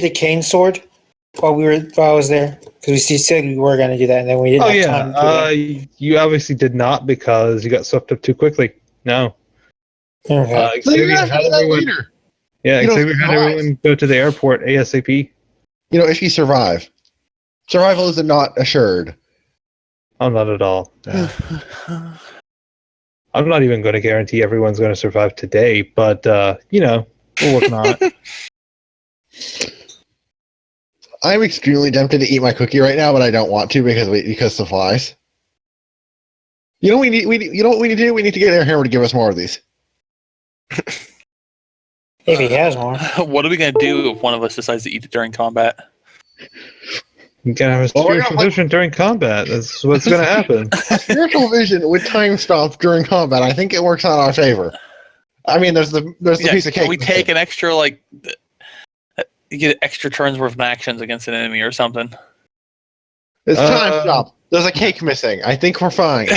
the cane sword while I was there? Because we said we were going to do that, and then we didn't have time to do that. You obviously did not because you got swept up too quickly. No. Okay. So you're going to have to do that later. Yeah, You Xavier had everyone go to the airport ASAP. If you survive. Survival is not assured. Oh, not at all. I'm not even going to guarantee everyone's going to survive today, but, we're working on it. I'm extremely tempted to eat my cookie right now, but I don't want to because supplies. You know what we need to do? We need to get Airhammer to give us more of these. If he has more. What are we going to do if one of us decides to eat it during combat? You can have a spiritual vision during combat. That's what's going to happen. A spiritual vision with time stop during combat. I think it works out in our favor. I mean, there's the piece of cake. Can we take an extra, you get extra turns worth of actions against an enemy or something? It's time stop. There's a cake missing. I think we're fine.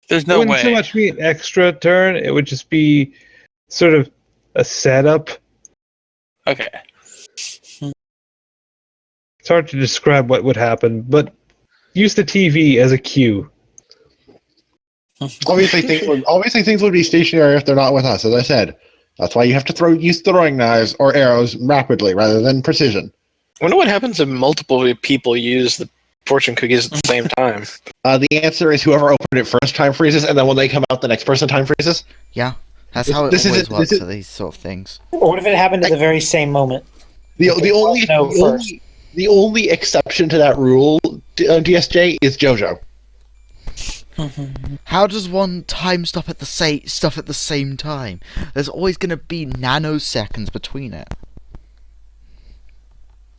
There's no way. It wouldn't so much be an extra turn. It would just be sort of a setup. Okay. It's hard to describe what would happen, but use the TV as a cue. Obviously, things would be stationary if they're not with us. As I said, that's why you have to use throwing knives or arrows rapidly rather than precision. I wonder what happens if multiple people use the fortune cookies at the same time. The answer is whoever opened it first time freezes, and then when they come out, the next person time freezes. Yeah, that's how it always works for these sort of things. Or what if it happened at the very same moment? The only exception to that rule, DSJ, is JoJo. How does one time stop at the same time? There's always going to be nanoseconds between it.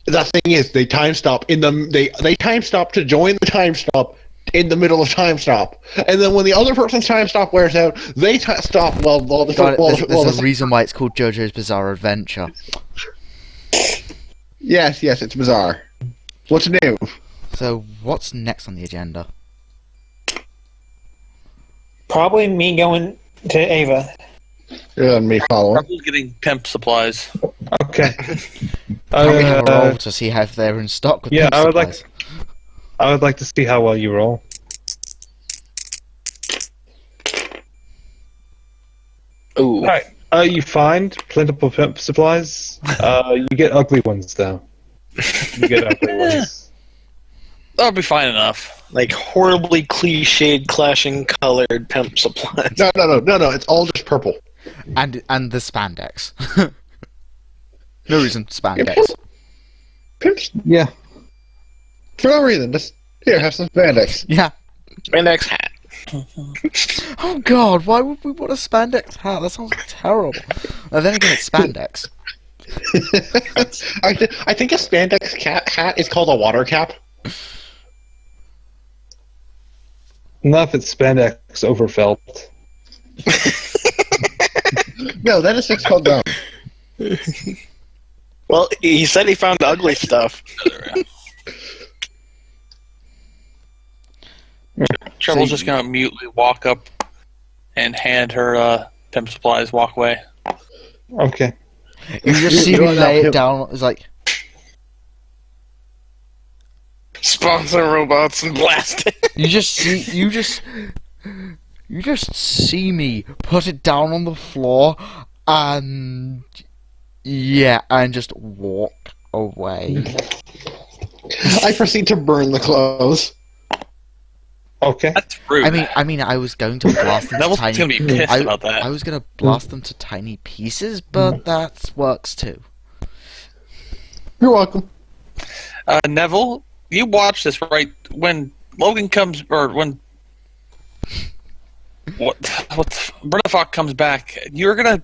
The thing is, they time stop they time stop to join the time stop in the middle of time stop, and then when the other person's time stop wears out, they stop There's a reason why it's called JoJo's Bizarre Adventure. Yes, it's bizarre. What's new? So, what's next on the agenda? Probably me going to Ava. And me following. Probably getting pimp supplies. Okay. Probably have a roll to see if they're in stock with pimp supplies. I would like to see how well you roll. Ooh. Alright. You find plentiful pimp supplies. You get ugly ones, though. You get ugly ones. That'll be fine enough. Like horribly cliched, clashing colored pimp supplies. No, it's all just purple. And the spandex. No reason, spandex. Pimps? Yeah. For no reason, just, here, have some spandex. Yeah. Spandex hat. Oh god, why would we want a spandex hat? That sounds terrible. Then again, it's spandex. I think a spandex hat is called a water cap. Not if it's spandex over felt. No, that is just called down. Well, he said he found ugly stuff. Treble's just gonna mutely walk up and hand her pimp supplies, walk away. Okay. You just see me lay it down, it's like... Sponsor robots and blast it. You just see me put it down on the floor and just walk away. I proceed to burn the clothes. Okay. That's rude. I mean, I was going to blast them to Neville's tiny. gonna be pissed about that. I was gonna blast them to tiny pieces, but that works too. You're welcome. Neville, you watch this, right? When Logan comes, or when Bernafok comes back, you're gonna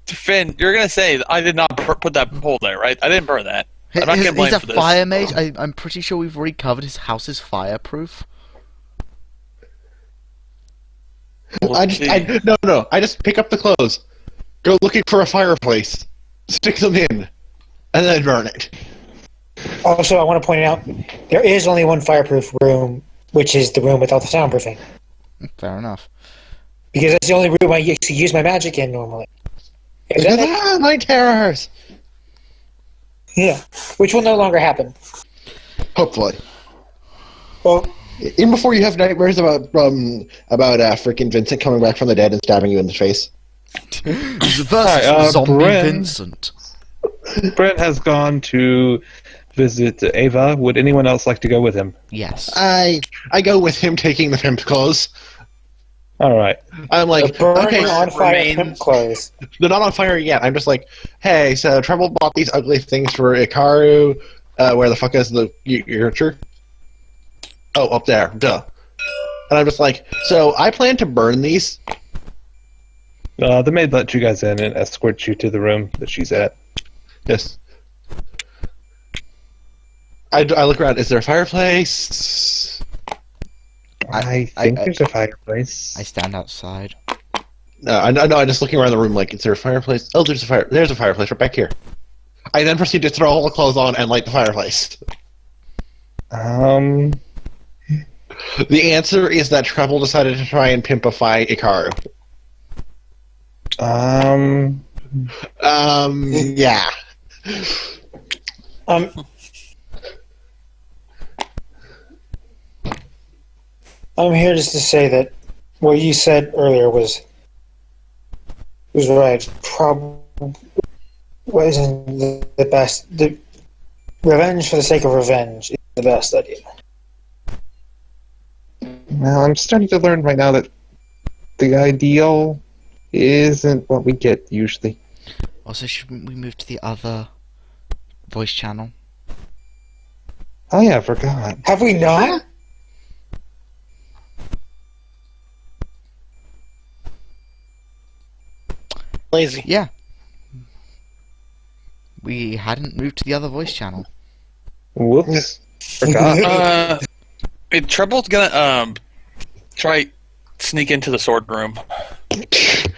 defend. You're gonna say, "I did not put that hole there, right? I didn't burn that." I'm not getting blamed for this. He's a fire mage. I'm pretty sure we've already covered his house is fireproof. I just pick up the clothes, go looking for a fireplace, stick them in, and then burn it. Also, I want to point out, there is only one fireproof room, which is the room without the soundproofing. Fair enough. Because that's the only room I use my magic in normally. Night terrors! Yeah, which will no longer happen. Hopefully. Well, Even before you have nightmares about freaking Vincent coming back from the dead and stabbing you in the face. Versus Hi, Zombie Bryn. Vincent. Brent has gone to visit Ava. Would anyone else like to go with him? Yes. I go with him taking the pimp clothes. All right. I'm like, burning okay, on fire remains- pimp clothes. they're not on fire yet. I'm just like, hey, so Treble bought these ugly things for Ikaru. Where the fuck is the your Oh, up there. Duh. And I'm just like, so I plan to burn these. The maid let you guys in and escort you to the room that she's at. Yes. I look around. Is there a fireplace? I think there's a fireplace. I stand outside. No, I'm just looking around the room. Like, is there a fireplace? Oh, there's a fireplace right back here. I then proceed to throw all the clothes on and light the fireplace. The answer is that Treble decided to try and pimpify Ikaru. Yeah. I'm here just to say that what you said earlier was right. Probably wasn't the best. The revenge for the sake of revenge is the best idea. Well, I'm starting to learn right now that the ideal isn't what we get usually. Also, should we move to the other voice channel? Oh yeah, I forgot. Have we not? Lazy. Yeah. We hadn't moved to the other voice channel. Whoops. Forgot. Treble's gonna try sneak into the sword room.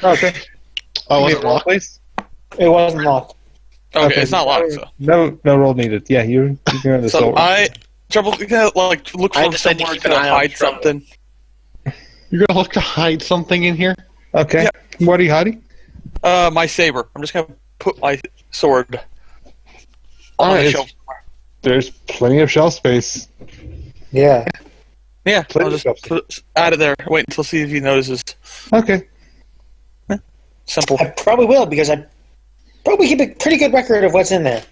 Okay. Oh, was Give it me a roll, locked? please. It wasn't locked. Okay, it's not locked. So, No roll needed. Yeah, you're in the so sword. Treble's gonna like look I for decided to somewhere keep an to eye on hide Treble. something. You're gonna look to hide something in here? Okay. Yeah. What are you hiding? My saber. I'm just gonna put my sword on Alright, the it's- shelf. There's plenty of shelf space. Yeah. Yeah, plenty I'll of just shelf put it out of there. Wait until see if he notices. Okay. Simple. I probably will because I probably keep a pretty good record of what's in there.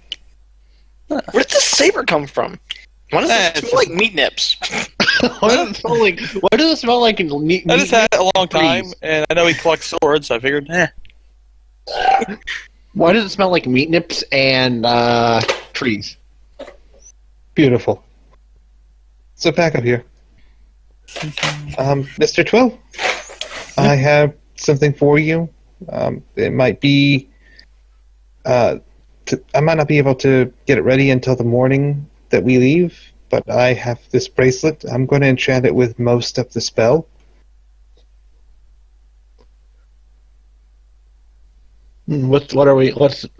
Where did this saber come from? Why does Eh, it it's smell like meat nips? Why does it smell like? Why does it smell like meat? I just had it a long time, trees? and I know he collects swords, so I figured, Why does it smell like meat nips and trees? Beautiful. So back up here. Mr. Twill, I have something for you. It might be. I might not be able to get it ready until the morning that we leave, but I have this bracelet. I'm going to enchant it with most of the spell. What are we?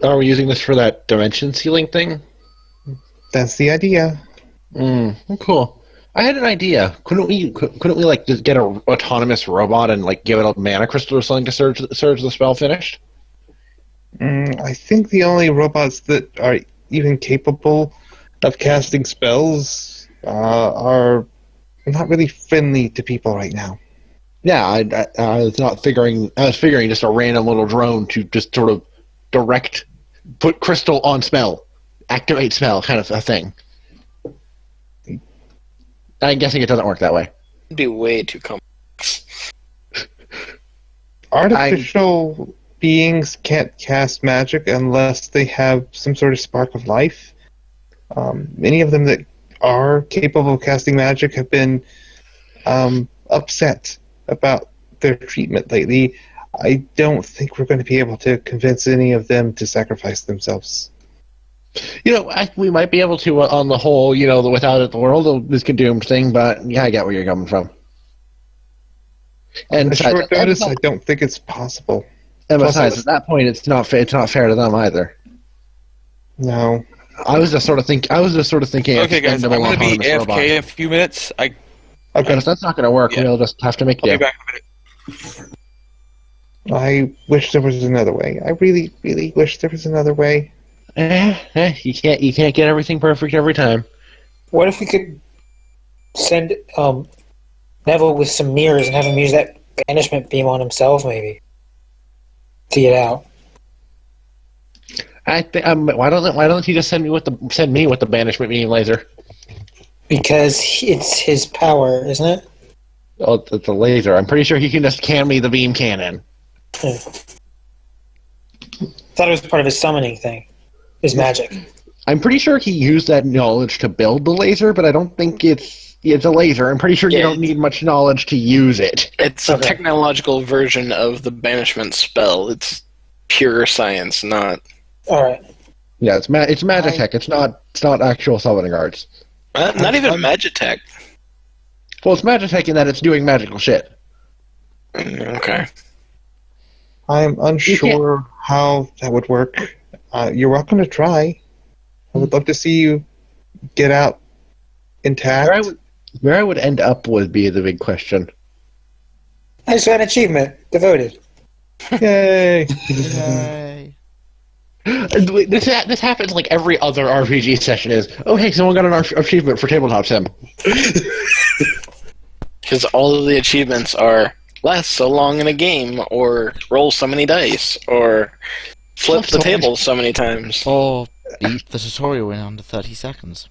Are we using this for that dimension sealing thing? That's the idea. Cool. I had an idea. Couldn't we like just get an autonomous robot and like give it a mana crystal or something to surge the spell finished? I think the only robots that are even capable of casting spells are not really friendly to people right now. Yeah, I was not figuring. I was figuring just a random little drone to just sort of put crystal on spell, activate spell, kind of a thing. I'm guessing it doesn't work that way. It'd be way too complex. Artificial beings can't cast magic unless they have some sort of spark of life. Many of them that are capable of casting magic have been upset about their treatment lately. I don't think we're going to be able to convince any of them to sacrifice themselves. You know, we might be able to on the whole. You know, the without it, the world is doomed thing. But yeah, I get where you're coming from. And At besides, short notice, I don't think it's possible. and plus, besides, at that point, it's not fair. It's not fair to them either. No. I was just sort of thinking. okay, guys, I'm going to be autonomous AFK robot. in a few minutes. Okay. If that's not going to work, Yeah. we'll just have to make I'll do. be back in a minute. I wish there was another way. I really, really wish there was another way. You can't get everything perfect every time. What if we could send Neville with some mirrors and have him use that banishment beam on himself, maybe, to get out? I think why don't you just send me with the banishment beam laser? Because it's his power, isn't it? Oh, it's a laser. I'm pretty sure he can just can me the beam cannon. Thought it was part of his summoning thing. His magic. I'm pretty sure he used that knowledge to build the laser, but I don't think it's a laser. I'm pretty sure you don't need much knowledge to use it. It's a technological version of the banishment spell. It's pure science, not. All right. Yeah, it's magic tech. It's not actual summoning arts. Not even Magitech. Well, it's magic tech in that it's doing magical shit. Okay. I'm unsure how that would work. You're welcome to try. I would love to see you get out intact. Where I would end up would be the big question. I just got an achievement. Devoted. Yay! Yay. This happens like every other RPG session is, oh hey, someone got an achievement for tabletop sim. Because all of the achievements are last so long in a game, or roll so many dice, or flip the table so many times. Or beat the tutorial in under 30 seconds.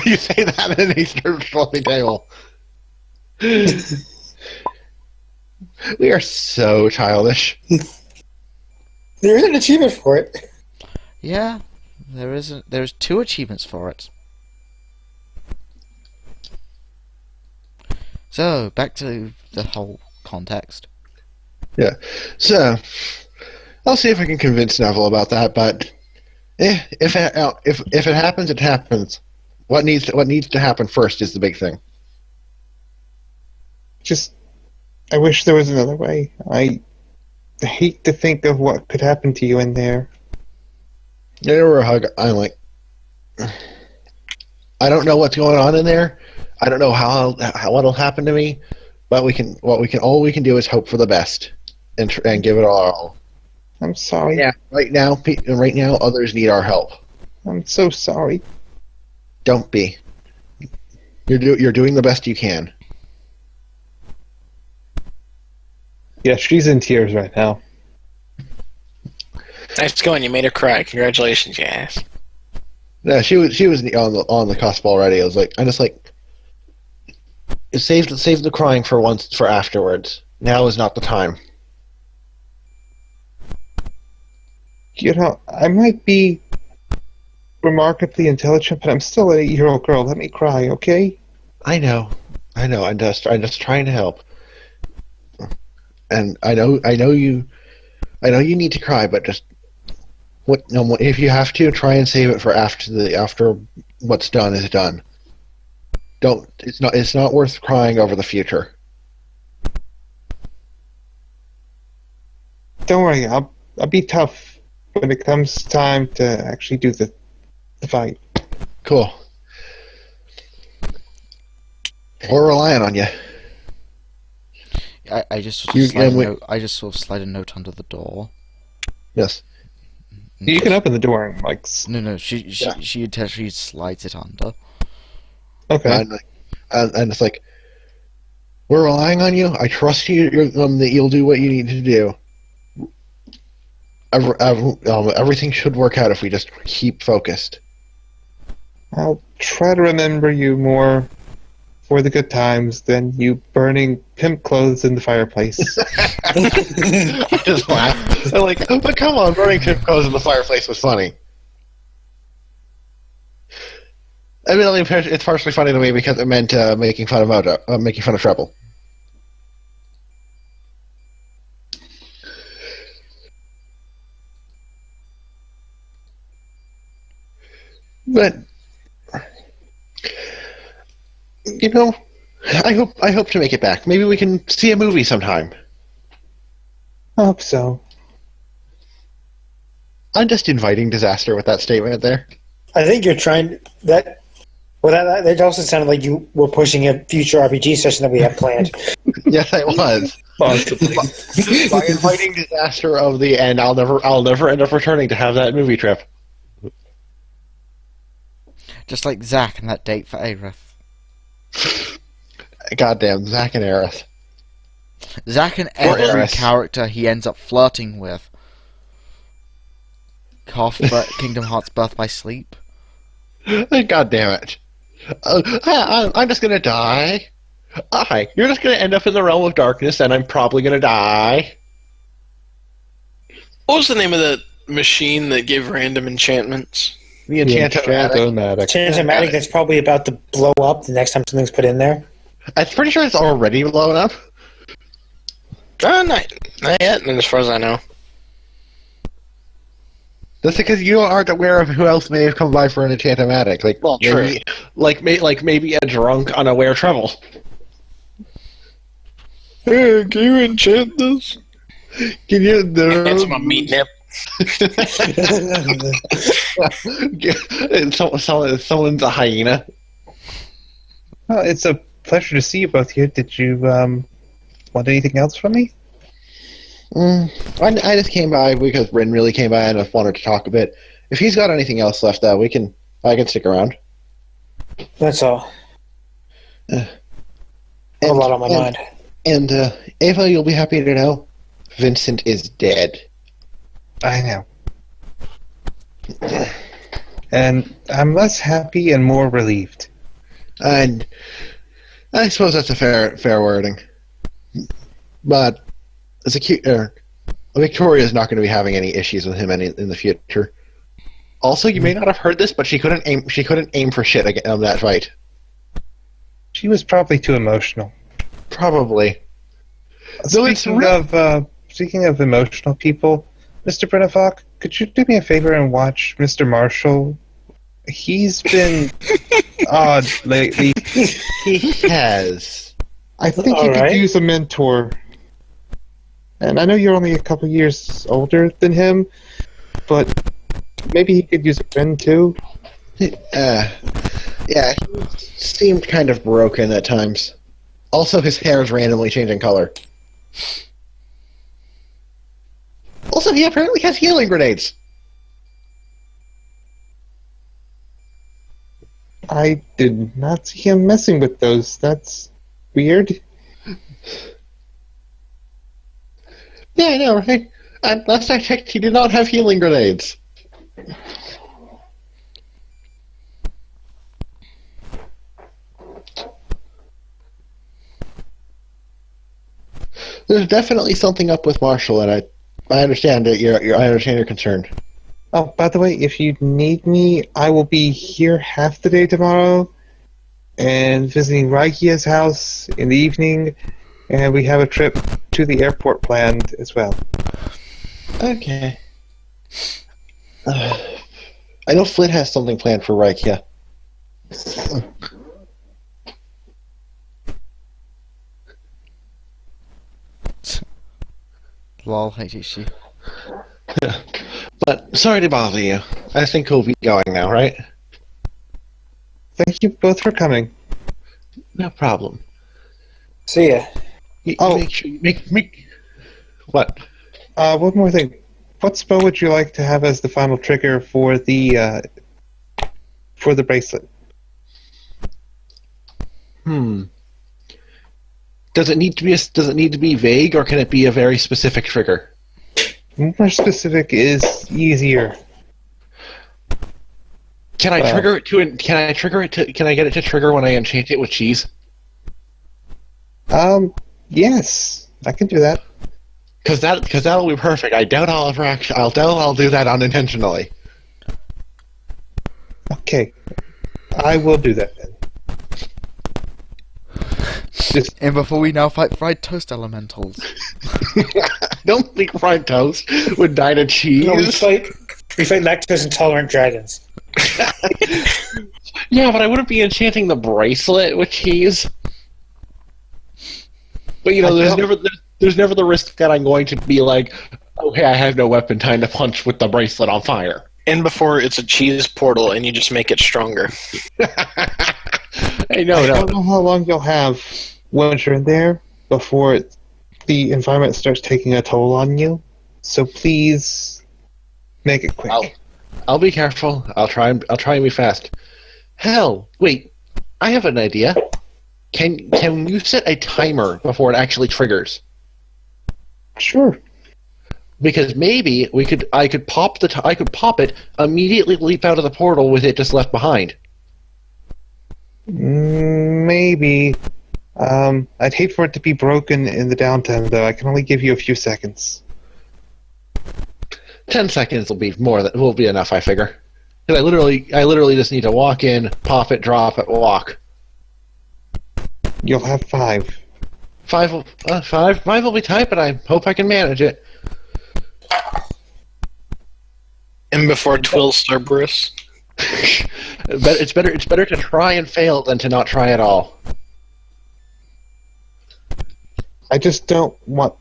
You say that and he starts flipping table. We are so childish. There is an achievement for it. Yeah, there's 2 achievements for it. So, back to the whole context. Yeah. So, I'll see if I can convince Neville about that, but if it happens, it happens. What needs to happen first is the big thing. I wish there was another way. I hate to think of what could happen to you in there. Give her a hug. I'm like, I don't know what's going on in there. I don't know how what'll happen to me, but all we can do is hope for the best and give it all. I'm sorry. Yeah. Right now, others need our help. I'm so sorry. Don't be. You're doing the best you can. Yeah, she's in tears right now. Nice going. You made her cry. Congratulations, you ass. Yeah, she was on the cusp already. I'm just like, save the crying for afterwards. Now is not the time. You know, I might be remarkably intelligent, but I'm still an 8-year-old girl. Let me cry, okay? I know. I'm just trying to help. And I know you need to cry, but just if you have to, try and save it for after what's done is done. It's not worth crying over the future. Don't worry, I'll be tough when it comes time to actually do the fight. Cool. We're relying on you. I just sort of slide a note under the door. Yes. You can open the door and No, she intentionally slides it under. Okay. And it's like, we're relying on you. I trust you that you'll do what you need to do. Everything should work out if we just keep focused. I'll try to remember you more for the good times than you burning pimp clothes in the fireplace. I just laugh. They're like, oh, but come on, burning pimp clothes in the fireplace was funny. I mean, it's partially funny to me because it meant making fun of Treble. But I hope to make it back. Maybe we can see a movie sometime. I hope so. I'm just inviting disaster with that statement there. I think you're trying that. Well, that also sounded like you were pushing a future RPG session that we had planned. Yes, I was. Possibly. By inviting disaster of the end, I'll never end up returning to have that movie trip. Just like Zack and that date for Aerith. Goddamn, Zack and Aerith. Zack and Or every Aerith. character he ends up flirting with. Cough, but Kingdom Hearts Birth by Sleep. God damn it. I'm just gonna die. Hi, you're just gonna end up in the realm of darkness, and I'm probably gonna die. What was the name of the machine that gave random enchantments? The Enchantomatic. Enchantomatic that's probably about to blow up the next time something's put in there. I'm pretty sure it's already blown up. Not yet, as far as I know. That's because you aren't aware of who else may have come by for an Enchantomatic. Like, Well, true. maybe a drunk, unaware Treble. Hey, can you enchant this? Can you? It's my meat nip. Someone's a hyena. Well, it's a pleasure to see you both here. Did you want anything else from me? I just came by because Rin really came by and I wanted to talk a bit. If he's got anything else left, I can stick around. That's all. A lot on my mind. And Ava, you'll be happy to know, Vincent is dead. I know. And I'm less happy and more relieved. And I suppose that's a fair wording. But as Victoria's not going to be having any issues with him in the future. Also, you may not have heard this, but she couldn't aim for shit on that fight. She was probably too emotional. Probably. Speaking of emotional people, Mr. Brennefock, could you do me a favor and watch Mr. Marshall? He's been odd lately. He has. I think All you could right. use a mentor. And I know you're only a couple years older than him, but maybe he could use a friend too. Yeah, he seemed kind of broken at times. Also, his hair is randomly changing color. Also, he apparently has healing grenades. I did not see him messing with those. That's weird. Yeah, I know, right? Last I checked, he did not have healing grenades. There's definitely something up with Marshall, and I understand it. I understand your concern. Oh, by the way, if you need me, I will be here half the day tomorrow and visiting Raikia's house in the evening, and we have a trip to the airport planned as well. Okay. I know Flint has something planned for Raikia. Lol, HHC. But sorry to bother you. I think we'll be going now, right? Thank you both for coming. No problem. See ya. Make sure you make what? One more thing. What spell would you like to have as the final trigger for the bracelet? Does it need to be vague, or can it be a very specific trigger? More specific is easier. Can I trigger it to? Can I get it to trigger when I enchant it with cheese? Yes, I can do that. Because that'll be perfect. I doubt I'll do that unintentionally. Okay, I will do that then. And before we now fight fried toast elementals. I don't think fried toast would die to cheese. No, we fight lactose intolerant dragons. Yeah, but I wouldn't be enchanting the bracelet with cheese. But there's never the risk that I'm going to be like, okay, I have no weapon, time to punch with the bracelet on fire. And before it's a cheese portal and you just make it stronger. Hey, no. I don't know how long you'll have once you're in there before the environment starts taking a toll on you. So please make it quick. I'll be careful. I'll try and be fast. Hell, wait. I have an idea. Can you set a timer before it actually triggers? Sure. Because maybe I could pop it, immediately leap out of the portal with it just left behind. Maybe. I'd hate for it to be broken in the downtime, though. I can only give you a few seconds. 10 seconds will be enough, I figure. Because I literally just need to walk in, pop it, drop it, walk. You'll have 5. 5 will be tight, but I hope I can manage it. And before Twill Cerberus. But it's better to try and fail than to not try at all. I just don't want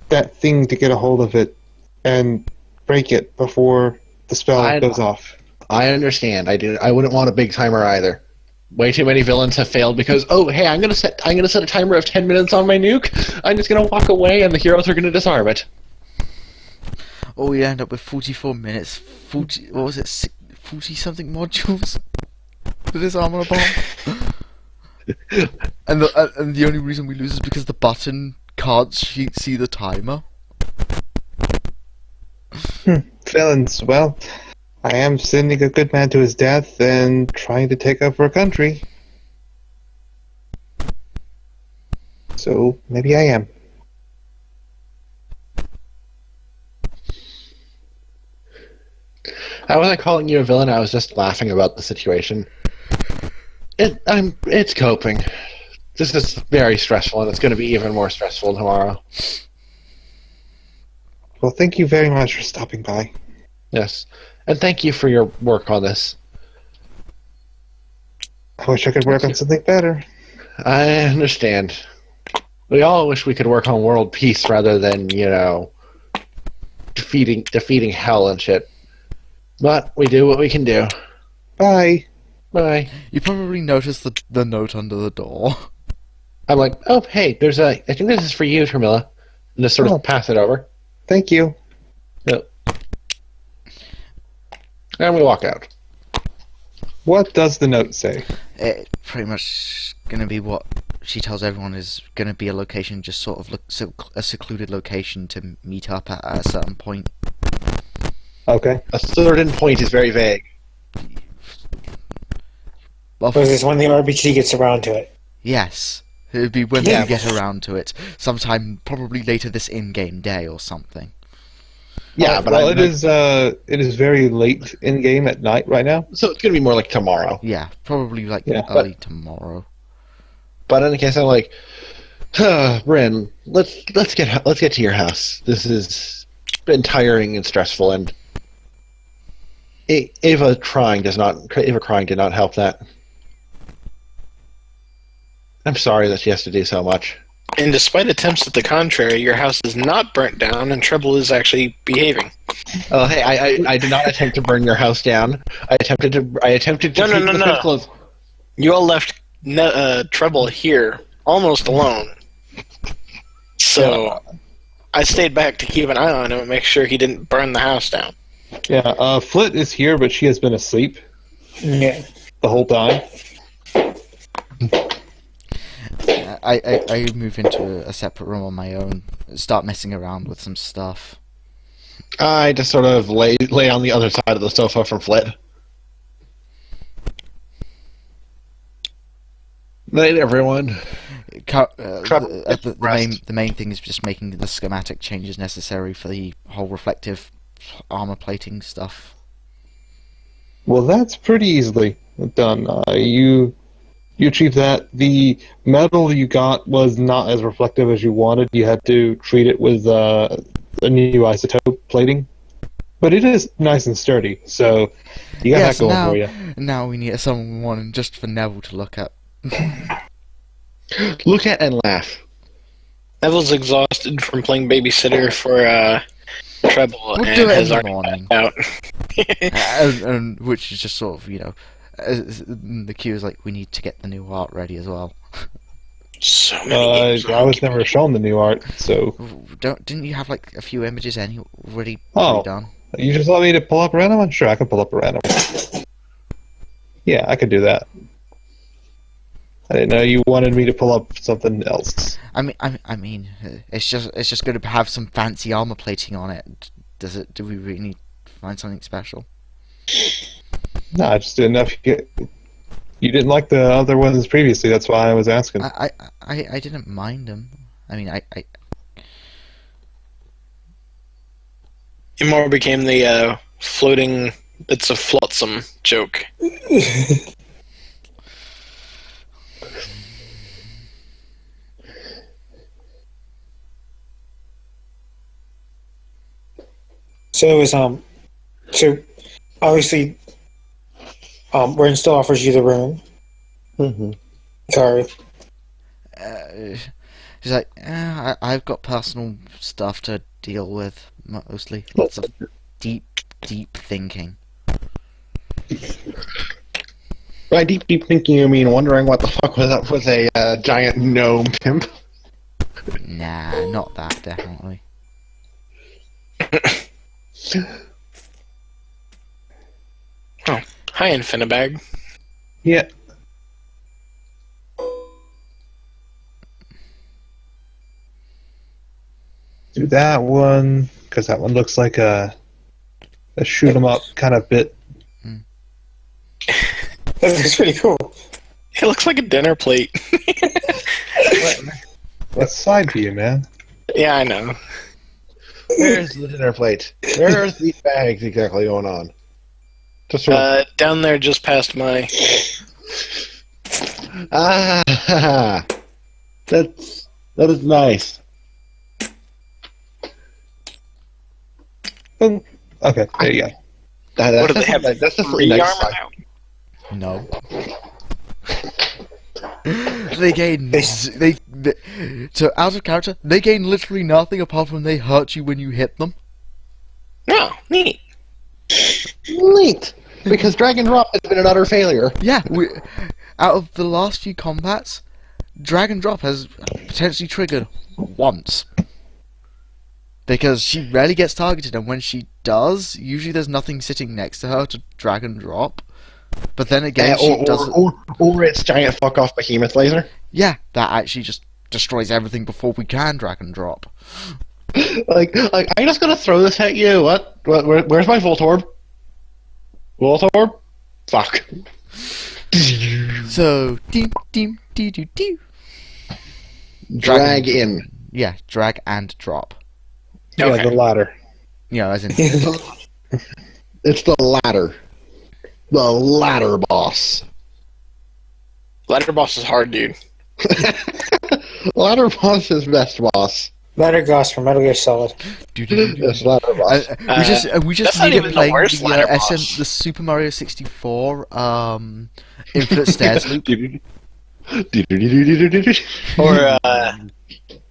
that thing to get a hold of it and break it before the spell goes off. I understand. I wouldn't want a big timer either. Way too many villains have failed because I'm gonna set a timer of 10 minutes on my nuke. I'm just gonna walk away and the heroes are gonna disarm it. Or we end up with 44 minutes, 40 something modules for this armor bomb. and the only reason we lose is because the button can't see the timer. Villains, well, I am sending a good man to his death and trying to take over a country. So, maybe I am. I wasn't calling you a villain, I was just laughing about the situation. It's coping. This is very stressful, and it's going to be even more stressful tomorrow. Well, thank you very much for stopping by. Yes. And thank you for your work on this. I wish I could work on something better. I understand. We all wish we could work on world peace rather than, defeating hell and shit. But we do what we can do. Bye. Bye. You probably noticed the note under the door. I'm like, oh, hey, I think this is for you, Termilla. And just sort of pass it over. Thank you. Yep. And we walk out. What does the note say? It pretty much gonna be what she tells everyone is gonna be a location, just sort of a secluded location to meet up at a certain point. Okay. A certain point is very vague. Well, Because it's when the RPG gets around to it. yes, it would be when we get around to it, sometime probably later this in-game day or something. Yeah, but it is very late in game at night right now. So it's gonna be more like tomorrow. Yeah, probably like Yeah, early tomorrow. But in any case, I'm like, Bryn, let's get to your house. This has been tiring and stressful, and Ava crying did not help that. I'm sorry that she has to do so much. And despite attempts at the contrary, your house is not burnt down, and Treble is actually behaving. Oh, hey, I did not attempt to burn your house down. I attempted to No. keep the fence closed. You all left Treble here, almost alone. So I stayed back to keep an eye on him and make sure he didn't burn the house down. Yeah, Flit is here, but she has been asleep Yeah. the whole time. I move into a separate room on my own, start messing around with some stuff. I just sort of lay on the other side of the sofa from Flit. Night, everyone. The main thing is just making the schematic changes necessary for the whole reflective armor plating stuff. Well, that's pretty easily done. You achieved that. The metal you got was not as reflective as you wanted. You had to treat it with a new isotope plating. But it is nice and sturdy, so you got that going for you. Now we need someone just for Neville to look at. Look at and laugh. Neville's exhausted from playing babysitter for Treble We'll and do it in has the already morning. out. and which is just sort of, the cue is like, we need to get the new art ready as well. So many games. I was never shown the new art, so Didn't you have like a few images already Oh. done? you just want me to pull up a random one? Sure, I can pull up a random one. Yeah, I could do that. I didn't know you wanted me to pull up something else. I mean, it's just going to have some fancy armor plating on it. Does it? Do we really need to find something special? No, I just didn't know if you didn't like the other ones previously. That's why I was asking. I didn't mind them. I mean, I It more became the floating. It's a flotsam joke. So it was so obviously Ren still offers you the room. Mm-hmm. Sorry. she's like, I've got personal stuff to deal with mostly. Lots of deep thinking. By deep thinking, you mean wondering what the fuck was up with a giant gnome pimp? Nah, not that definitely. Oh, hi, Infinibag. Yeah. Do that one, because that one looks like a shoot 'em up kind of bit. That looks pretty cool. It looks like a dinner plate. Let's side view, man. Yeah, I know. Where's the dinner plate? Where's the bags exactly going on? Just Down there just past my... that is nice. Boom. Okay, there you go. What do they have? That's just really Free nice. armor now? No. They gain so out of character. They gain literally nothing apart from they hurt you when you hit them. No, neat. Neat. Because drag and drop has been an utter failure. Yeah, out of the last few combats, drag and drop has potentially triggered once. Because she rarely gets targeted, and when she does, usually there's nothing sitting next to her to drag and drop. But then again, she doesn't. Or its giant fuck off behemoth laser. Yeah, that actually just destroys everything before we can drag and drop. like I'm just gonna throw this at you. What? Where's my Voltorb? Voltorb? Fuck. So, deem, do. Drag in. Yeah, drag and drop. Yeah, Okay. the ladder. You know, as in. It's the ladder. The ladder boss. Ladder boss is hard, dude. Ladder boss is best boss. Ladder Goss from Metal Gear Solid. Yes, ladder boss. We just that's not need even to the play worst ladder boss. the Super Mario 64 Infinite Stairs loop. Or,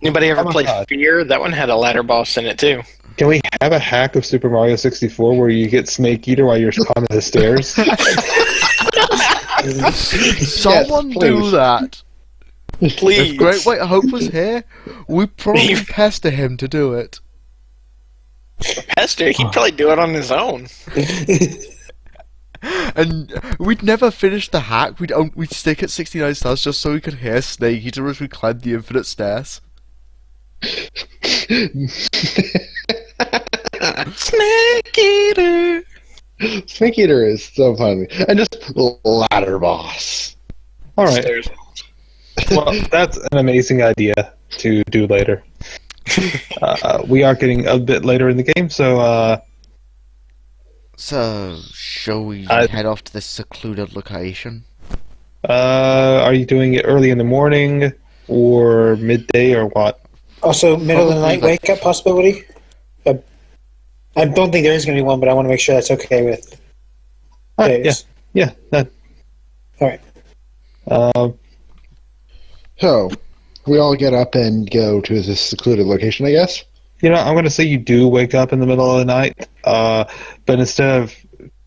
anybody ever Oh my played God. Fear? That one had a ladder boss in it, too. Can we have a hack of Super Mario 64 where you get Snake Eater while you're climbing the stairs? Someone do please. that. Please. If Great White Hope was here, we'd probably pester him to do it. Pester, he'd probably do it on his own. And we'd never finish the hack. We'd stick at 69 stars just so we could hear Snake Eater as we climbed the infinite stairs. Snake Eater. Snake Eater is so funny. And just ladder boss. All right. Stairs. Well, that's an amazing idea to do later. We are getting a bit later in the game, so So, shall we head off to this secluded location? are you doing it early in the morning or midday or what? Also, middle of the night Probably wake up possibility. I don't think there is going to be one, but I want to make sure that's okay with days. Yeah. That. All right. So, we all get up and go to this secluded location, I guess. You know, I'm going to say you do wake up in the middle of the night, but instead of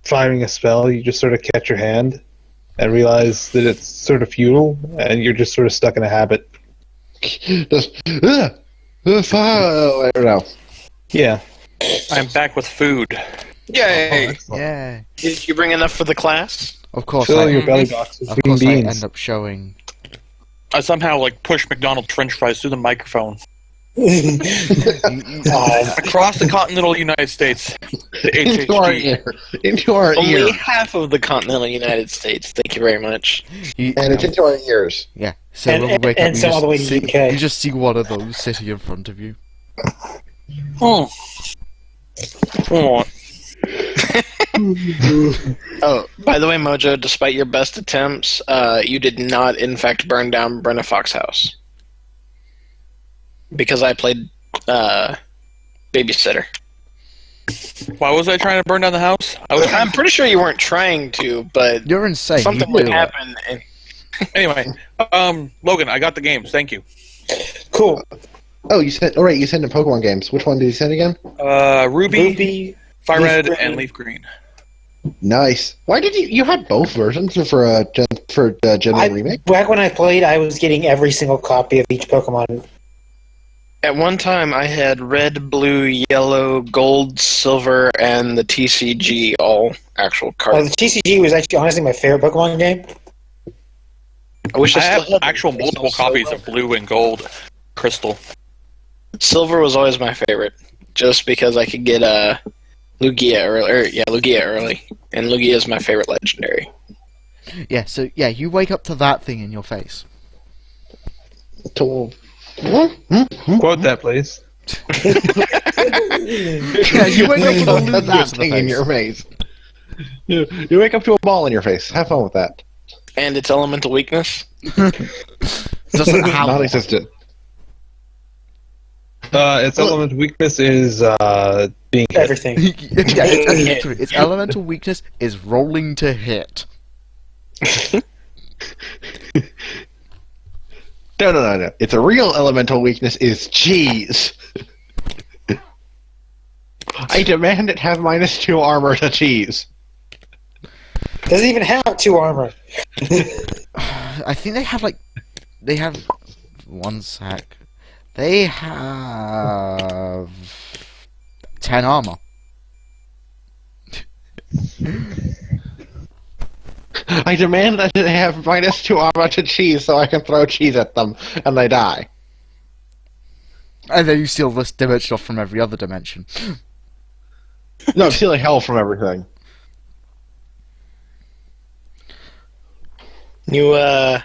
firing a spell, you just sort of catch your hand and realize that it's sort of futile, and you're just sort of stuck in a habit Just, I don't know. Yeah. I'm back with food. Yay! Yeah. Did you bring enough for the class? Of course, Fill your I, belly box with of green course I beans. end up showing. I somehow pushed McDonald's French fries through the microphone across the continental United States. The Into our HHG. ear. Into our Only ear. half of the continental United States. Thank you very much. And it's into our ears. Yeah. So And- when we wake and up, some all the way to see, UK. you just see one of those sitting in front of you. Oh. Oh. Oh, by the way, Mojo, despite your best attempts, you did not, in fact, burn down Brenna Fox's house. Because I played babysitter. Why was I trying to burn down the house? I'm pretty sure you weren't trying to, but You're insane. something you would do it. happen. And Anyway, Logan, I got the games. Thank you. Cool. Oh, you sent. Oh, right, you sent in Pokemon games. Which one did you send again? Ruby, Ruby. Fire Leaf Red, Green. and Leaf Green. Nice. Why did you had both versions for Gen Remake? Back when I played, I was getting every single copy of each Pokemon. at one time, I had red, blue, yellow, gold, silver, and the TCG all actual The cards. TCG was actually honestly my favorite Pokemon game. I wish I I have still had actual the multiple original copies silver. of Blue and Gold Crystal. Silver was always my favorite, just because I could get Lugia early, and Lugia is my favorite legendary. Yeah. So yeah, you wake up to that thing in your face. Quote that, please. Yeah, you wake up with a That's that to the thing in face. your face. You wake up to a ball in your face. Have fun with that. And its elemental weakness. Doesn't have one. Non-existent. Its element weakness is being hit. Everything. Yeah, its elemental weakness is rolling to hit. No. Its a real elemental weakness is cheese. I demand it have -2 armor to cheese. Doesn't even have 2 armor. I think they have one sec. They have 10 armor. I demand that it have -2 armor to cheese so I can throw cheese at them and they die. And then you steal this dimension off from every other dimension. No, I'm stealing hell from everything. You want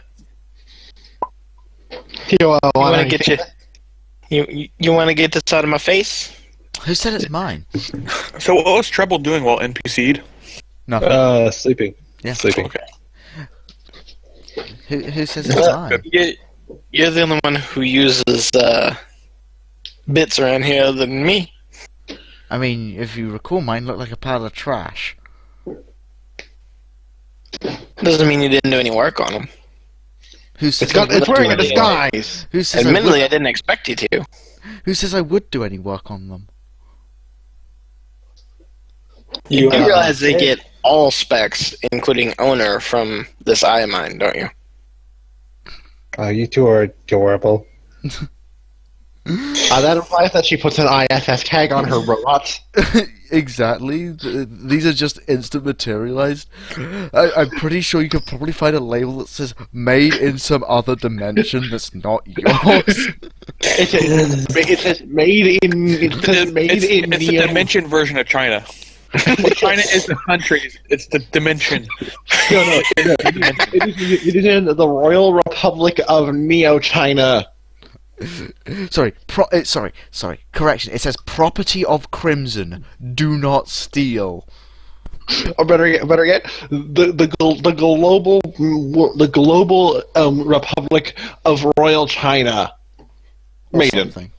to get you want to get this out of my face? Who said it's mine? So what was Treble doing while NPC'd? No. Sleeping. Yeah. Sleeping. Okay. Who says it's mine? You're the only one who uses bits around here other than me. I mean, if you recall, mine looked like a pile of trash. Doesn't mean you didn't do any work on them. Who says It's wearing a do any disguise. Who says Admittedly, I didn't expect you to. Who says I would do any work on them? You do realize they get all specs, including owner, from this eye of mine, don't you? You two are adorable. That implies that she puts an ISS tag on her robots. Exactly. These are just instant materialized. I'm pretty sure you could probably find a label that says "made in some other dimension that's not yours." It says made in. It says made in It's the Neo. dimension version of China. Well, China is the country. It's the dimension. No. It is in the Royal Republic of Neo China. Sorry. Correction. It says "property of Crimson. Do not steal." Or better yet, the global Republic of Royal China. Or Maiden. something.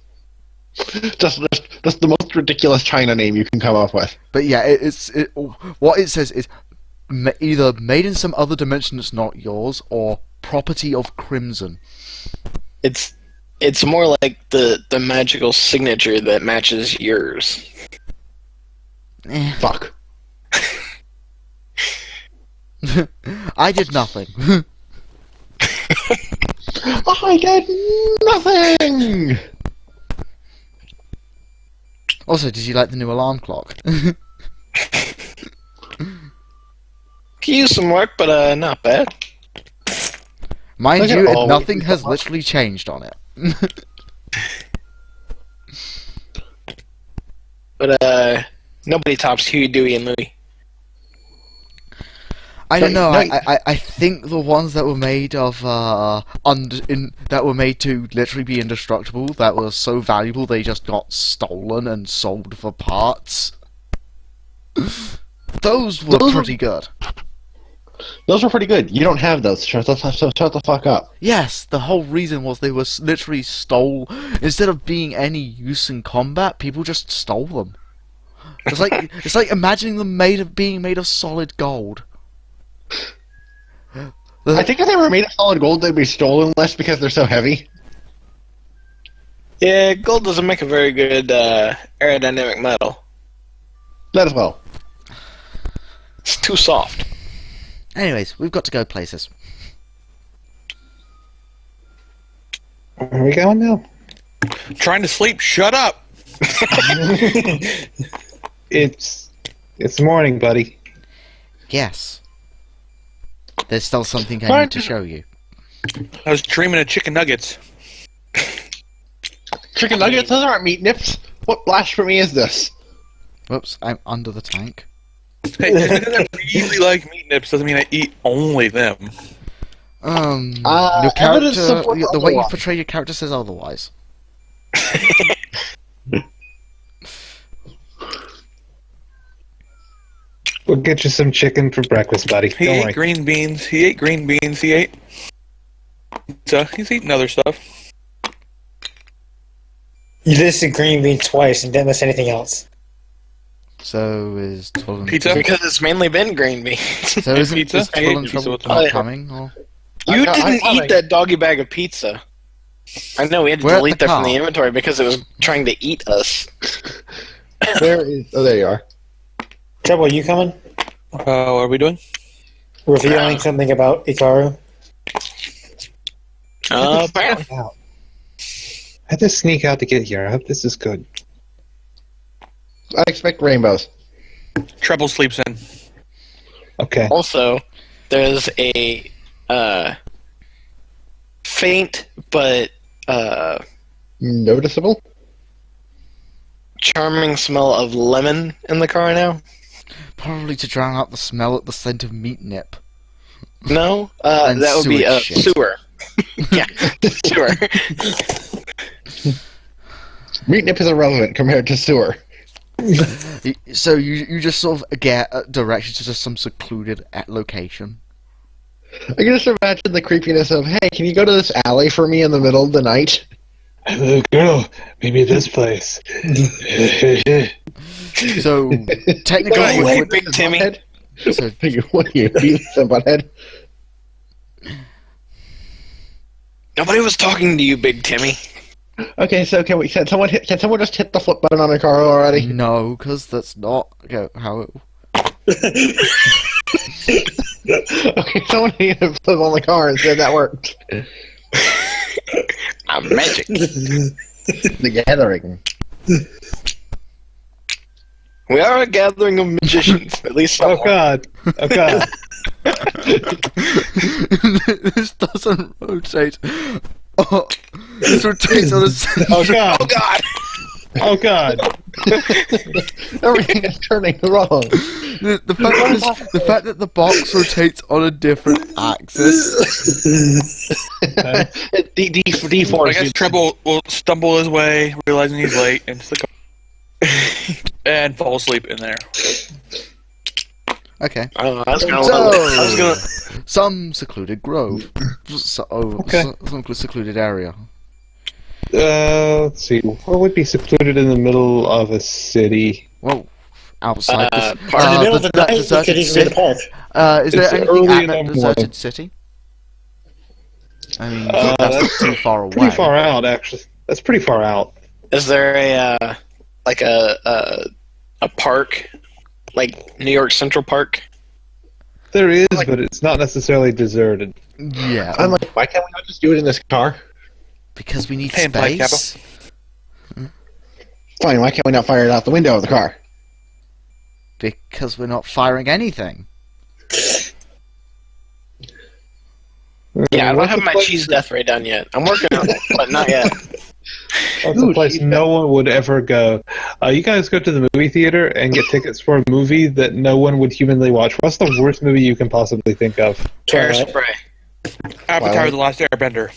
That's the most ridiculous China name you can come up with. But yeah, what it says is either made in some other dimension that's not yours, or property of Crimson. It's more like the magical signature that matches yours. Fuck. I did nothing. I did nothing! Also, did you like the new alarm clock? Could use some work, but not bad. Mind Look at you, all nothing these has clocks. literally changed on it. But nobody tops Huey, Dewey, and Louie. I don't know. No, I think the ones that were made of that were made to literally be indestructible, that were so valuable they just got stolen and sold for parts. Those were pretty good. Those were pretty good. You don't have those. Shut the fuck up. Yes, the whole reason was they were literally stole. Instead of being any use in combat, people just stole them. It's like imagining them being made of solid gold. I think if they were made of solid gold, they'd be stolen less because they're so heavy. Yeah, gold doesn't make a very good aerodynamic metal. That as well. It's too soft. Anyways, we've got to go places. Where are we going now? Trying to sleep. Shut up. It's morning, buddy. Yes. There's still something I Why need to did- show you. I was dreaming of chicken nuggets. Chicken nuggets? Those aren't meat nips. What blasphemy is this? Whoops, I'm under the tank. Hey, just because I really like meat nips doesn't mean I eat only them. Your character, evidence supports the way you otherwise. portray your character says otherwise. We'll get you some chicken for breakfast, buddy. He Don't ate worry. green beans. He ate green beans. He ate pizza. He's eating other stuff. You listed green beans twice and didn't list anything else. So is Twill and Pizza? Because it's mainly been green beans. So isn't Pizza? is I Twill ate and pizza Trouble with not them. coming? Or You I'm didn't coming. eat that doggy bag of pizza. I know, we had to We're at delete the that from car. the inventory because it was trying to eat us. There is. Oh, there you are. Trouble, are you coming? What are we doing? Revealing something about Ikaru? Apparently. I had to sneak out to get here. I hope this is good. I expect rainbows. Treble sleeps in. Okay. Also, there's a faint but Noticeable? charming smell of lemon in the car now. probably to drown out the smell at the scent of meat nip. No, And that would be sewage shit. sewer. Yeah, sewer. Meat nip is irrelevant compared to sewer. So you just sort of get directions to just some secluded location. I can just imagine the creepiness of, hey, can you go to this alley for me in the middle of the night? Hello, girl. Maybe this place. So technically, Wait, you wait, would- Big Timmy. Butthead? So- What are you, Beavis and Butthead? Nobody was talking to you, Big Timmy. Okay, so can someone just hit the flip button on a car already? no, because that's not how it. Okay, someone hit the flip on the car and said that worked. I'm magic. The Gathering. We are a gathering of magicians, at least Oh some. god. Oh god. This doesn't rotate. Oh, this rotates on a. Oh god. Oh God! Oh god. Everything is turning wrong. The fact that the box rotates on a different axis. D4. I guess Treble will stumble his way, realizing he's late, and just and fall asleep in there. Okay. I was gonna. So, I was gonna. some secluded grove. Okay. Some secluded area. Let's see. What would be secluded in the middle of a city? Well, outside this. In the middle of the that night, it deserted could even be the city. park. Is there It's anything early at in that the deserted morning. city? I mean, That's that's too far away. Pretty far out, actually. That's pretty far out. Is there a like a park, like New York Central Park? There is, but it's not necessarily deserted. Yeah, I'm like, why can't we not just do it in this car? because we need Hey, Blake, space. Fine, why can't we not fire it out the window of the car? Because we're not firing anything. Yeah, I don't What's have a my place- cheese death ray done yet. I'm working on it, but not yet. What's a place no one would ever go? You guys go to the movie theater and get tickets for a movie that no one would humanly watch. What's the worst movie you can possibly think of? Hairspray. Avatar: The Last Airbender.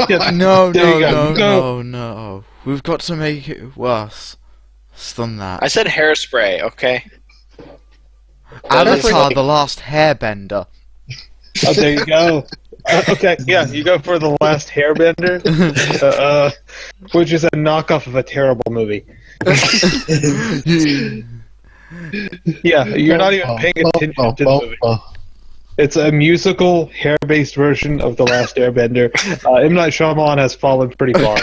Yeah, No, There you no, go. no, Go. no, no. We've got to make it worse than that. I said hairspray, okay? Avatar: The Last Hairbender. Oh, there you go. Okay, yeah, you go for The Last Hairbender, which is a knockoff of a terrible movie. Yeah, you're not even paying attention to the movie. It's a musical, hair-based version of The Last Airbender. M. Night Shyamalan has fallen pretty far.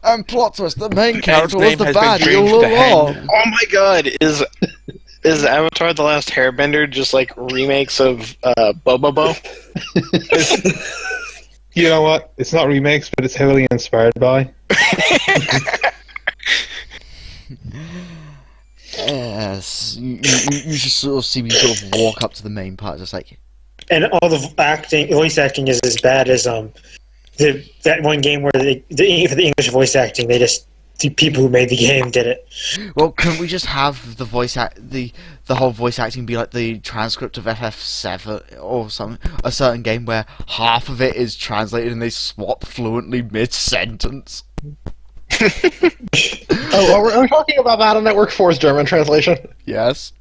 And plot twist: the main character was name the has been baddie changed all to Hen. along. Oh my god, is Avatar The Last Hairbender just like remakes of Bobobo? You know what? It's not remakes, but it's heavily inspired by. Yes, you just sort of see me sort of walk up to the main part, just like, And all the voice acting is as bad as that one game where for the English voice acting, the people who made the game did it. well, can we just have the the whole voice acting be like the transcript of FF7 or something? A certain game where half of it is translated and they swap fluently mid-sentence. Oh, are we talking about Battle Network 4's German translation? Yes.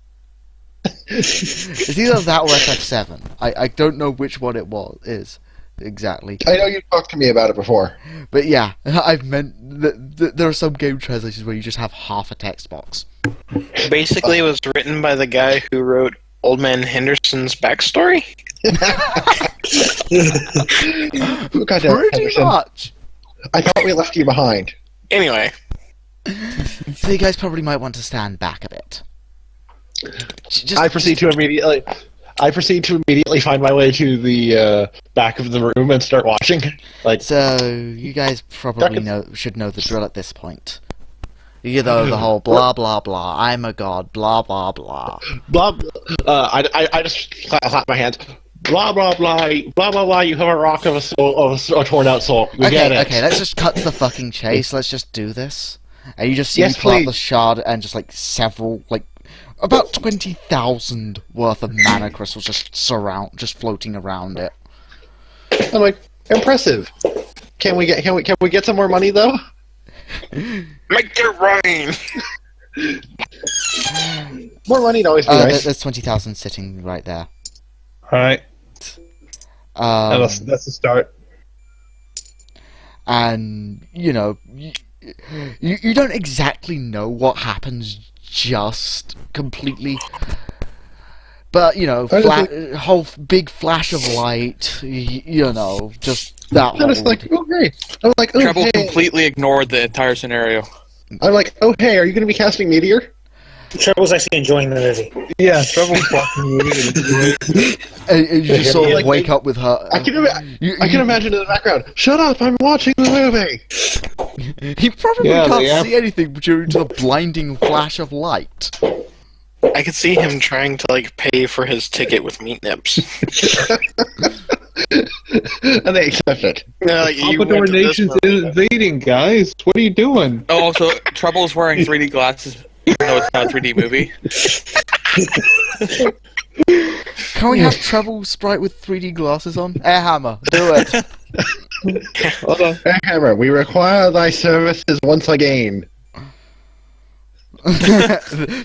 It's either that or FF7. I don't know which one is exactly. I know you talked to me about it before. But yeah, I've meant that there are some game translations where you just have half a text box. Basically, it was written by the guy who wrote Old Man Henderson's backstory. Goddamn, Pretty Henderson. much. I thought we left you behind. Anyway, So you guys probably might want to stand back a bit. Just, I proceed to immediately find my way to the back of the room and start watching. Like, So you guys probably should know the drill at this point. You know the whole blah blah blah. I'm a god. Blah blah blah. blah. I just clap my hands. Blah blah blah. Blah blah blah. You have a rock of a soul, of a torn out soul. We get it. Okay. Let's just cut to the fucking chase. Let's just do this. And you just see Yes, me pull out please. the shard and just like several, like about 20,000 worth of mana crystals just floating around it. I'm like, impressive. Can we get some more money though? make it rain. More money'd always be nice. There's 20,000 sitting right there. Alright, that's a start. And you know, you don't exactly know what happens just completely, but you know, whole big flash of light, you know, just that. I'm just like, oh hey. I'm like, oh Treble hey. completely ignored the entire scenario. I'm like, oh hey, are you going to be casting Meteor? Treble's actually enjoying the movie. Yeah, Trouble's watching the movie. And you just sort of Like, wake up with her. I can imagine in the background. Shut up! I'm watching the movie. He probably Yeah, can't yeah. see anything due to the blinding flash of light. I could see him trying to like pay for his ticket with meat nips. And they accept it. Like, you Commodore went to this Nation's movie. invading, guys. What are you doing? Oh, also, Treble's wearing 3D glasses, even though it's not a 3D movie. Can we have Treble Sprite with 3D glasses on? Airhammer, do it. Hold on. Hammer, we require thy services once again.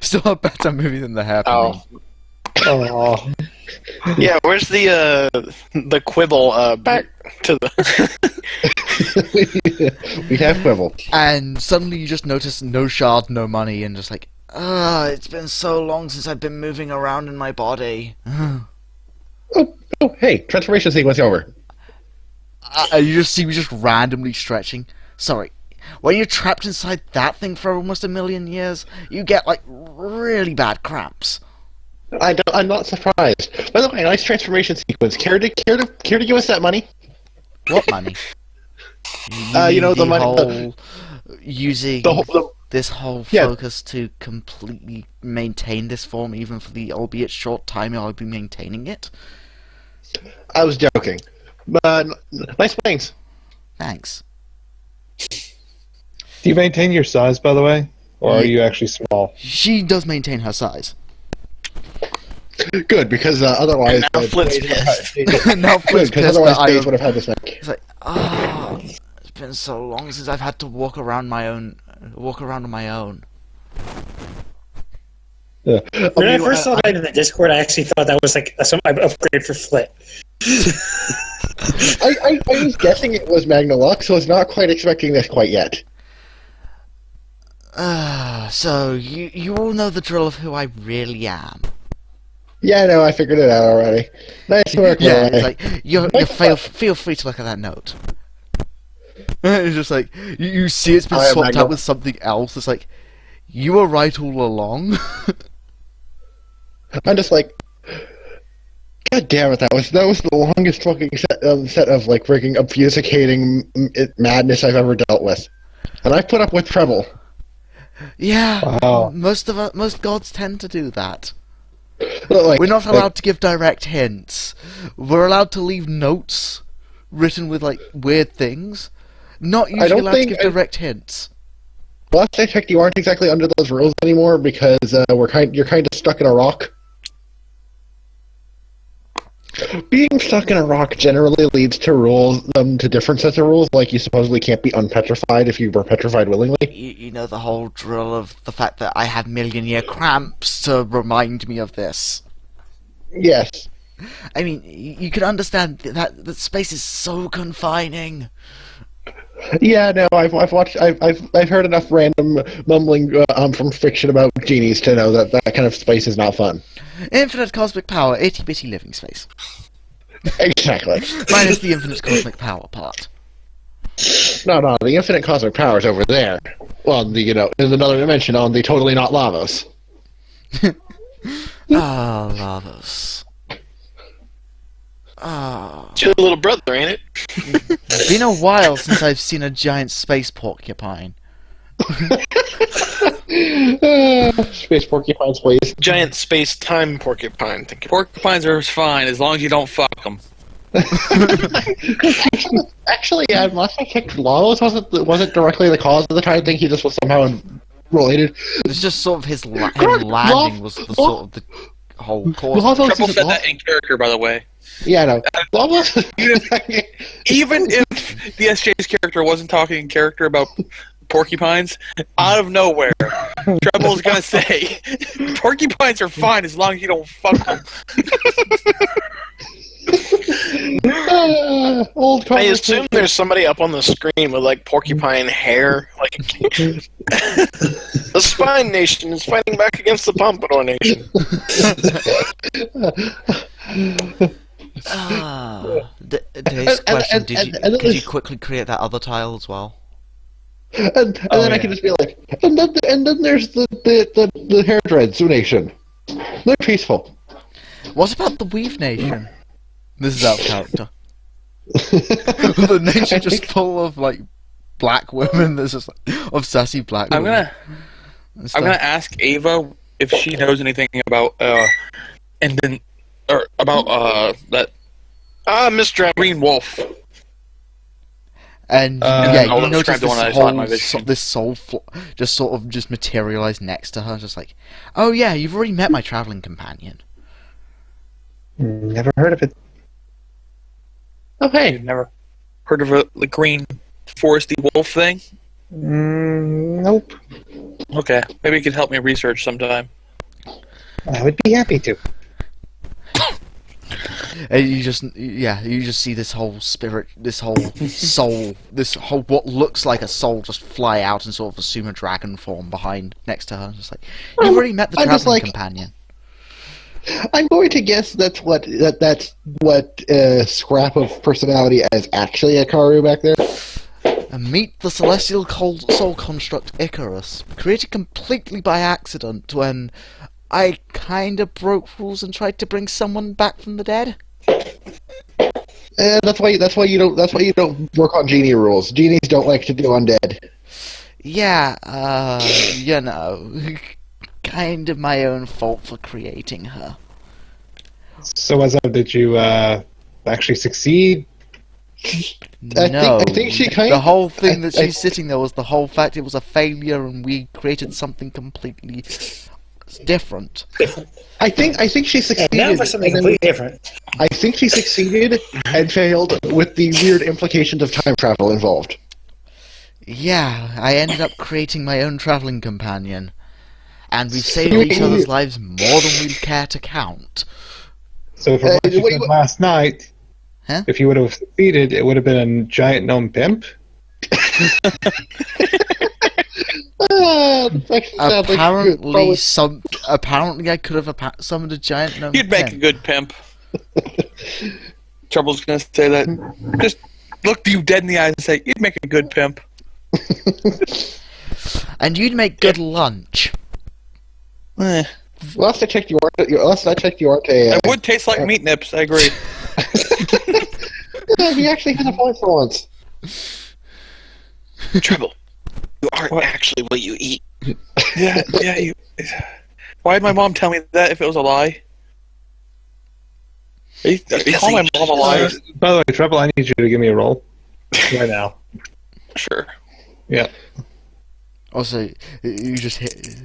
Still a better movie than The Hairpin. Oh. Oh, Yeah, where's the quibble back to the... We have quibble. And suddenly you just notice no shard, no money, and just like, it's been so long since I've been moving around in my body. Oh, hey, transformation sequence over. You just see me just randomly stretching. Sorry, When you're trapped inside that thing for almost 1,000,000 years, you get, like, really bad cramps. I'm not surprised. By the way, nice transformation sequence. Care to give us that money? What money? The money. Whole, using this whole Yeah. focus to completely maintain this form, even for the albeit short time I'll be maintaining it. I was joking. But nice wings. Thanks. Do you maintain your size, by the way? Or are you actually small? She does maintain her size. Good, because otherwise... And now Flint's pissed. Now Flint's because pissed otherwise that Dave would have had this back. It's like, it's been so long since I've had to walk around on my own. Yeah. When I first saw that in the Discord, I actually thought that was like some upgrade for Flit. I was guessing it was Magnalux, so I was not quite expecting this quite yet. So you all know the drill of who I really am. Yeah, no, I figured it out already. Nice work, Yeah, Larry. it's like you feel free to look at that note. It's just like you see it's been I am swapped out Magnalux. with something else. It's like you were right all along. I'm just like, God damn it! That was the longest fucking set of like freaking obfuscating madness I've ever dealt with, and I've put up with trouble. Yeah, Wow. most gods tend to do that. Like, We're not allowed to give direct hints. We're allowed to leave notes written with like weird things. Not usually don't allowed to think give I- direct hints. Last I checked, you aren't exactly under those rules anymore because you're kind of stuck in a rock. Being stuck in a rock generally leads to rules, to different sets of rules. Like you supposedly can't be unpetrified if you were petrified willingly. You know the whole drill of the fact that I have 1,000,000-year cramps to remind me of this. Yes. I mean, you can understand that space is so confining. Yeah, no, I've heard enough random mumbling from fiction about genies to know that that kind of space is not fun. Infinite cosmic power, itty-bitty living space. Exactly. Minus the infinite cosmic power part. No, the infinite cosmic power is over there. Well, in another dimension on the totally not Lavos. Lavos. It's your little brother, ain't it? It's been a while since I've seen a giant space porcupine. Space porcupines, please. Giant space-time porcupine. Think Porcupines are fine as long as you don't fuck them. Actually, yeah, last I checked, Lavos wasn't directly the cause of the time. I think he just was somehow related. It's just sort of him God, landing was the sort of the whole cause. Lavos Trouble is said that in character, by the way. Yeah, no. Lavos. Even if the SJ's character wasn't talking in character about porcupines, out of nowhere, Treble's gonna say, porcupines are fine as long as you don't fuck them. Old I assume there's somebody up on the screen with like porcupine hair. Like the Spine Nation is fighting back against the Pompadour Nation. Today's question: and could you quickly create that other tile as well? And then I can just be like, and then there's the hair dreads nation. They're peaceful. What about the Weave Nation? This is out of character. The nation just full of like black women. There's just like, of sassy black I'm women. gonna ask Ava if she knows anything about that Miss Dragon. green wolf. And I'll you notice describe the one I saw in my this vision. soul just sort of just materialized next to her, just like, oh yeah, you've already met my traveling companion. Never heard of it. Oh, hey. You've never heard of the green foresty wolf thing? Nope. Okay, maybe you could help me research sometime. I would be happy to. And you just see this whole spirit, this whole soul, this whole what looks like a soul just fly out and sort of assume a dragon form behind next to her. Just like, you've already met the I'm just traveling like- companion. I'm going to guess that's what scrap of personality is actually a Karu back there. And meet the celestial soul construct Icarus, created completely by accident when I kinda broke rules and tried to bring someone back from the dead. And that's why you don't work on genie rules. Genies don't like to do undead. Yeah, you know, kind of my own fault for creating her. So, as of, did you actually succeed? No, I think she kind the of- whole thing that I- she's sitting there was the whole fact it was a failure and we created something completely different. I think she And succeeded. now for something and then- completely different. I think she succeeded and failed with the weird implications of time travel involved. Yeah, I ended up creating my own travelling companion. And we've saved You- each other's lives more than we'd care to count. So, from what you wait, said what- last night, Huh? if you would have succeeded, it would have been a giant gnome pimp. That actually sounds like Apparently, probably- apparently I could have summoned a giant gnome. You'd make a pimp. good pimp. Trouble's gonna say that. Just look you dead in the eyes and say, "You'd make a good pimp." And you'd make good lunch. Last I checked, you aren't a. It would taste like meat nips. I agree. Yeah, he actually had a point for once. Trouble. You aren't What? actually what you eat. Yeah. Why'd my mom tell me that if it was a lie? Are you calling my mom a liar? By the way, Treble, I need you to give me a roll right now. Sure. Yeah. Also, you just hit.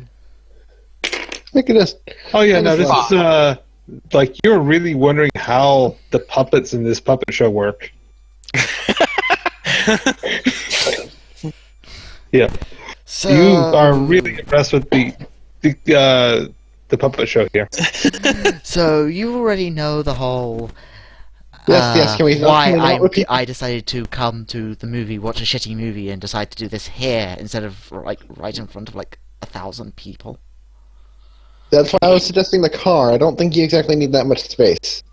Look at this. Oh yeah, no, this is like you're really wondering how the puppets in this puppet show work. Yeah, So, you are really impressed with the puppet show here. So you already know the whole. Yes, can we why not repeat? I decided to come to the movie, watch a shitty movie, and decide to do this here instead of like right in front of like 1,000 people. That's why I was suggesting the car. I don't think you exactly need that much space.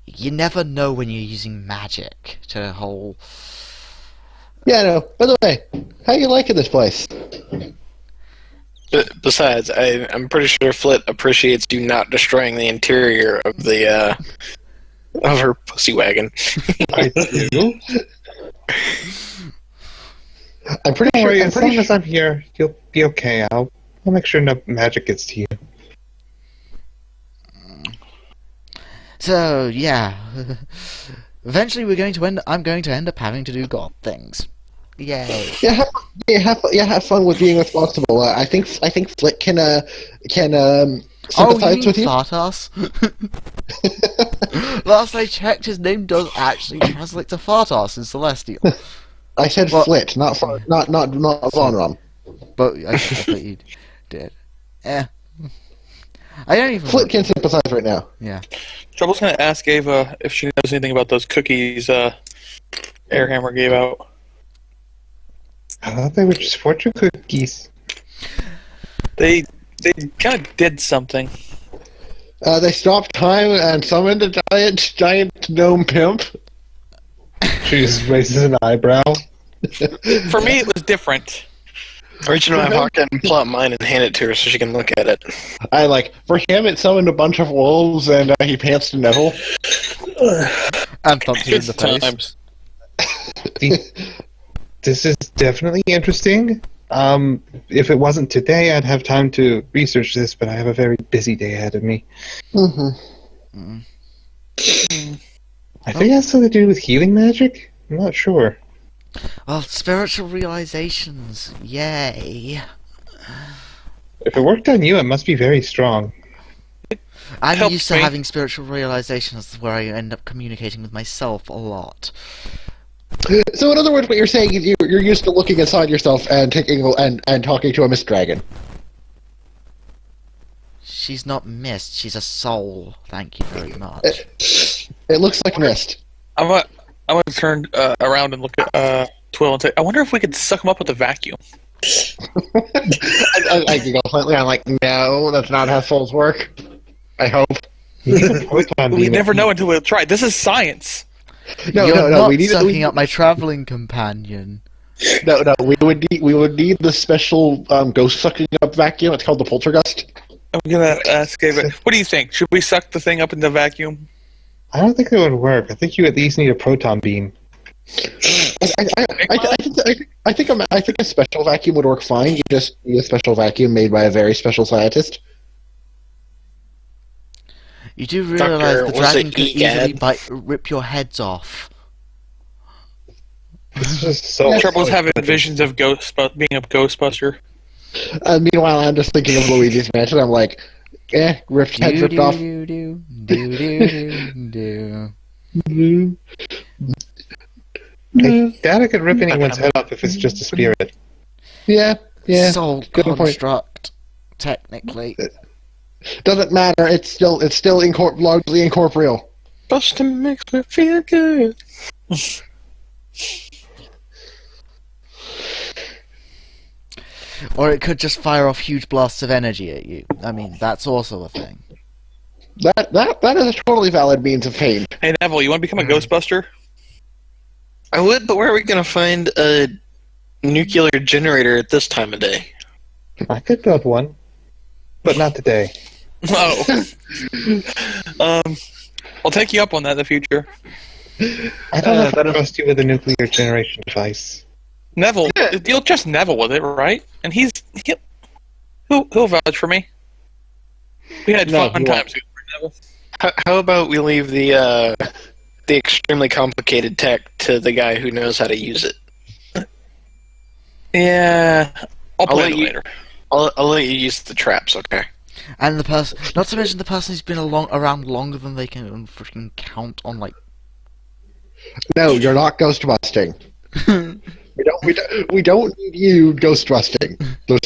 You never know when you're using magic to whole. Yeah, no. By the way, how you liking this place? Besides, I'm pretty sure Flit appreciates you not destroying the interior of the of her pussy wagon. I do. I'm pretty Don't sure. worry, I'm as pretty long as sure. I'm here, you'll be okay. I'll make sure no magic gets to you. So yeah, eventually I'm going to end up having to do god things. Yay! Have fun with being responsible. I think Flick can Oh, you sympathize mean with you. fart ass? Last I checked, his name does actually translate to fart ass in Celestial. I said Well- Flit, not Von Rum. But I thought you did. I don't even. Flit can sympathize right now. Yeah. Trouble's gonna ask Ava if she knows anything about those cookies Airhammer gave out. I thought they were just fortune cookies. They kind of did something. They stopped time and summoned a giant gnome pimp. She just raises an eyebrow. For me, it was different. Reach into my pocket and pull out mine and hand it to her so she can look at it. For him, it summoned a bunch of wolves and he pants to Neville. And thumped you in Good the face. times. This is definitely interesting. If it wasn't today, I'd have time to research this, but I have a very busy day ahead of me. Mm-hmm. I think it has something to do with healing magic? I'm not sure. Well, spiritual realizations. Yay. If it worked on you, it must be very strong. I'm Helps used to me. having spiritual realizations where I end up communicating with myself a lot. So, in other words, what you're saying is you're used to looking inside yourself and talking to a mist dragon. She's not mist, she's a soul. Thank you very much. It looks like mist. I'm gonna turn around and look at Twill and say, I wonder if we could suck him up with a vacuum. I giggle slightly. I'm like, no, that's not how souls work. I hope. We never know until we try. This is science. No, You're no, not we need sucking up my travelling companion. No. We would need the special ghost sucking up vacuum. It's called the poltergust. I'm gonna ask David. What do you think? Should we suck the thing up in the vacuum? I don't think it would work. I think you at least need a proton beam. I think a special vacuum would work fine. You just need a special vacuum made by a very special scientist. You do realise the was dragon it could easily EGAD? rip your heads off. It's just so. Trouble's having visions of being a Ghostbuster. Meanwhile, I'm just thinking of Luigi's Mansion. I'm like, ripped head ripped off. I doubt I could rip anyone's head off if it's just a spirit. Yeah. Soul Good point. construct, technically. Doesn't matter. It's still largely incorporeal. Buster makes me feel good. Or it could just fire off huge blasts of energy at you. I mean, that's also a thing. That is a totally valid means of pain. Hey Neville, you want to become a Ghostbuster? I would, but where are we going to find a nuclear generator at this time of day? I could build one, but not today. Oh. I'll take you up on that in the future. I don't know if I trust you with a nuclear generation device. Neville, you'll trust Neville with it, right? And he'll vouch for me. We had No, fun he times with Neville. How about we leave the extremely complicated tech to the guy who knows how to use it? Yeah, I'll play let it you- later. I'll let you use the traps, okay? And the person, not to mention the person who's been around longer than they can freaking count on, like. No, you're not ghost busting. We don't need you ghost busting. There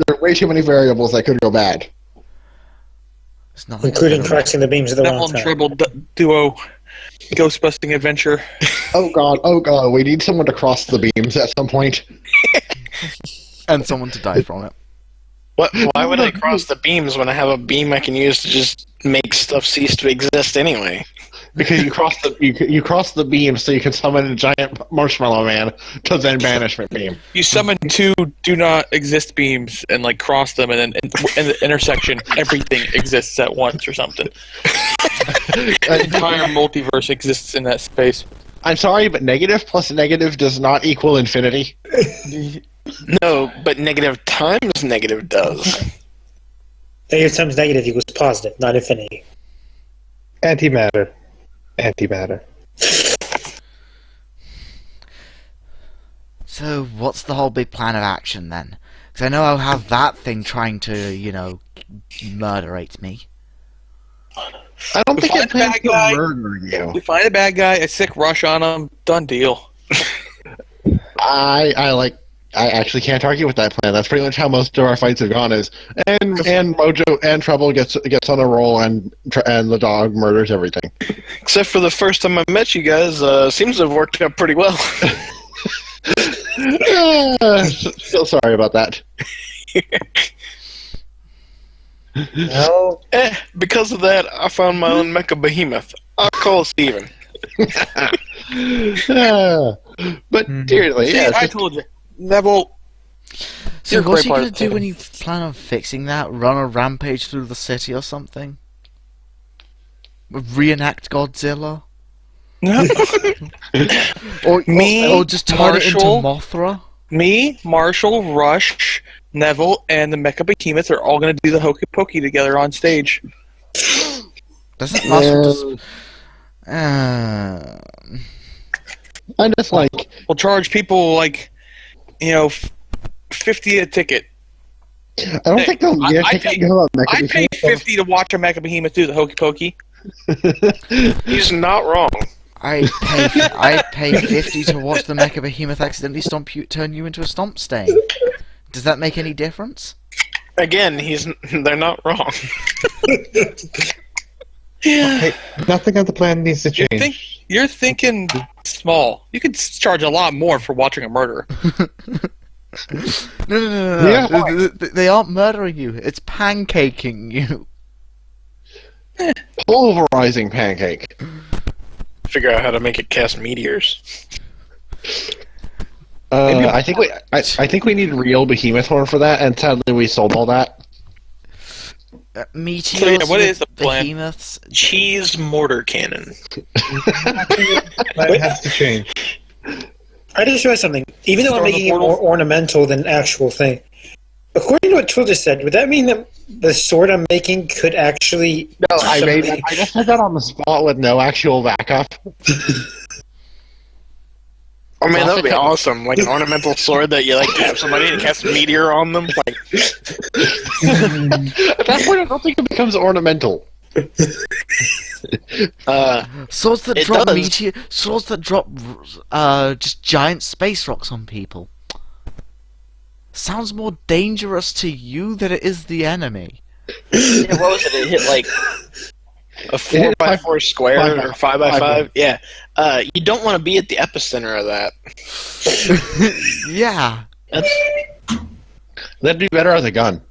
are way too many variables that could go bad. There's nothing Including better. crashing the beams at the Neville wrong and time. Treble duo Ghostbusting adventure. Oh god, we need someone to cross the beams at some point. And someone to die from it. Why would I cross the beams when I have a beam I can use to just make stuff cease to exist anyway? Because you cross the beam so you can summon a giant marshmallow man to then banishment beam. You summon two do not exist beams and like cross them, and then in the intersection, everything exists at once or something. The entire multiverse exists in that space. I'm sorry, but negative plus negative does not equal infinity. No, but negative times negative does. Negative times negative equals positive, not infinity. Antimatter. So, what's the whole big plan of action then? Because I know I'll have that thing trying to, murderate me. I don't think Find it the plans bad to guy. murder you. We find a bad guy, a sick rush on him, done deal. I actually can't argue with that plan. That's pretty much how most of our fights have gone. And Mojo and Trouble gets on a roll, and the dog murders everything. Except for the first time I met you guys, seems to have worked out pretty well. Still sorry about that. No, Because of that, I found my own mecha behemoth. I'll call Steven. But dearly, See, yeah. I told you, Neville. So, You're a what's great he part gonna of the do team. when you plan on fixing that? Run a rampage through the city or something? Reenact Godzilla? No. Or just turn it into Marshall, Mothra? Me, Marshall, Rush, Neville, and the Mecha Behemoth are all going to do the Hokey Pokey together on stage. Doesn't Marshall just... I just like We'll charge people like, 50 a ticket. I don't think they'll I- get I a ticket pay- to go on I Mecha pay Behemoth. $50 to watch a Mecha Behemoth do the Hokey Pokey. He's not wrong. I pay 50 to watch the Mecha Behemoth accidentally turn you into a stomp stain. Does that make any difference? Again, they're not wrong. Hey, nothing on the plan needs to change. You're thinking small. You could charge a lot more for watching a murder. No. Yeah. They aren't murdering you. It's pancaking you. Pulverizing pancake. Figure out how to make it cast meteors. I think we need real behemoth horn for that, and sadly we sold all that. Meteors So, yeah, what with is the plan? behemoths. Cheese mortar cannon. That has to change. I just realized something. Even though I'm Storm the making it portal? more ornamental than actual thing, according to what Twill just said, would that mean that the sword I'm making could actually? No, I just said that on the spot with no actual backup. I mean, that would be awesome. Like an ornamental sword that you like tap somebody and cast meteor on them. Like, At that point, I don't think it becomes ornamental. Swords that It drop does. meteor. Swords that drop just giant space rocks on people. Sounds more dangerous to you than it is the enemy. yeah, what was it? It hit like a hit 4x4 square or 5x5. 5x5. Yeah. You don't want to be at the epicenter of that. Yeah. That's That'd be better as a gun.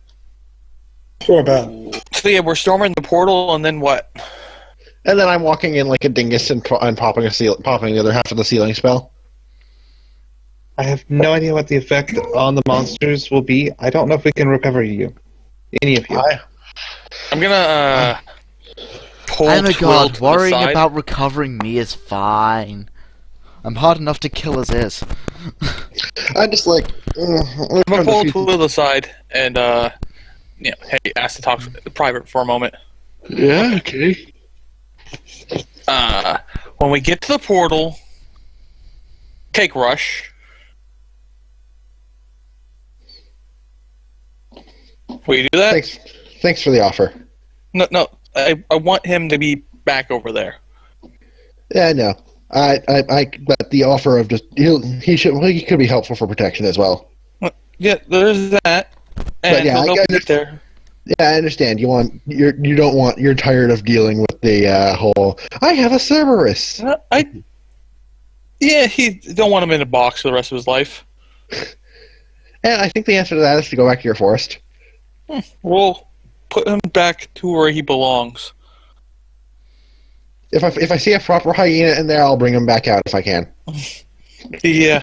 Or about? So yeah, we're storming the portal, and then what? And then I'm walking in like a dingus and popping the other half of the ceiling spell. I have no idea what the effect on the monsters will be. I don't know if we can recover you. Any of you. I'm gonna pull Oh my Twill god, to the worrying side. about recovering me is fine. I'm hard enough to kill as is. I'm just like, I'm gonna pull Twill to the side and hey, ask to talk private for a moment. yeah, okay. When we get to the portal, take rush. Will you do that? Thanks for the offer. No. I want him to be back over there. Yeah, no. But the offer of just he could be helpful for protection as well. Yeah, there's that. And yeah, he'll I help got you get there. Yeah, I understand. You're tired of dealing with the whole. I have a Cerberus. He don't want him in a box for the rest of his life. And I think the answer to that is to go back to your forest. We'll put him back to where he belongs. If I see a proper hyena in there, I'll bring him back out if I can. Yeah.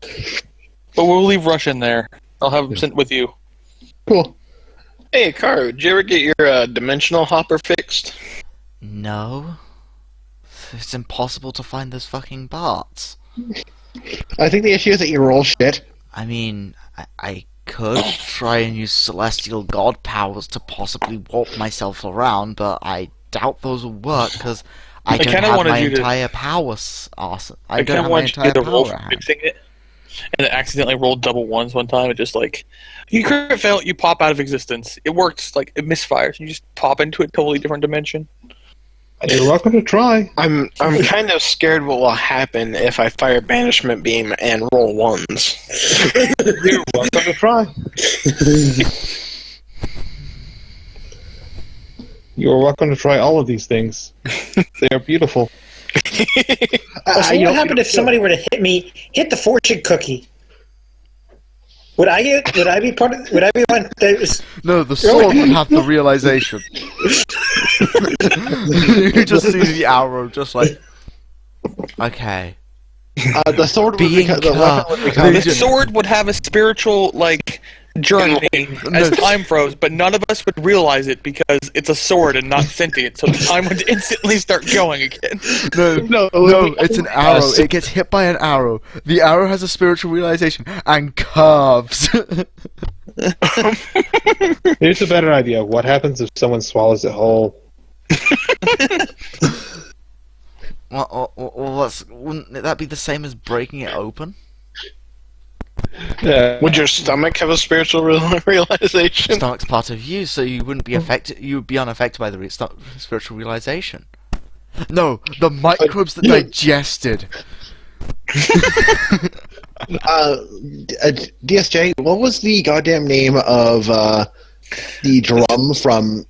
But we'll leave Rush in there. I'll have him sent with you. Cool. hey, Karu, did you ever get your dimensional hopper fixed? No. It's impossible to find those fucking parts. I think the issue is that you roll shit. I mean, I could try and use celestial god powers to possibly warp myself around, but I doubt those will work because I don't kinda have wanted my you to- entire power. Awesome. I I don't kind have of my want you entire to roll power. for fixing it. And it accidentally rolled double ones one time. It just like, you crit fail, you pop out of existence. It works, like, it misfires. You just pop into a totally different dimension. You're welcome to try. I'm kind of scared what will happen if I fire banishment beam and roll ones. You're welcome to try. You're welcome to try all of these things. They are beautiful. So what would happen if somebody were to hit the fortune cookie? Would I be one that was... No, the sword would have the realization. You just see the arrow, just like, okay. The sword would Being become, the weapon would become. The sword would have a spiritual, like, journey as time froze, but none of us would realize it because it's a sword and not sentient, so the time would instantly start going again. No, it's an arrow. It gets hit by an arrow. The arrow has a spiritual realization and curves. Here's a better idea. What happens if someone swallows it whole? Wouldn't that be the same as breaking it open? Yeah. Would your stomach have a spiritual realization? Stomach's part of you, so you wouldn't be affected. You would be unaffected by the spiritual realization. No, the microbes that digested. DSJ, what was the goddamn name of the drum from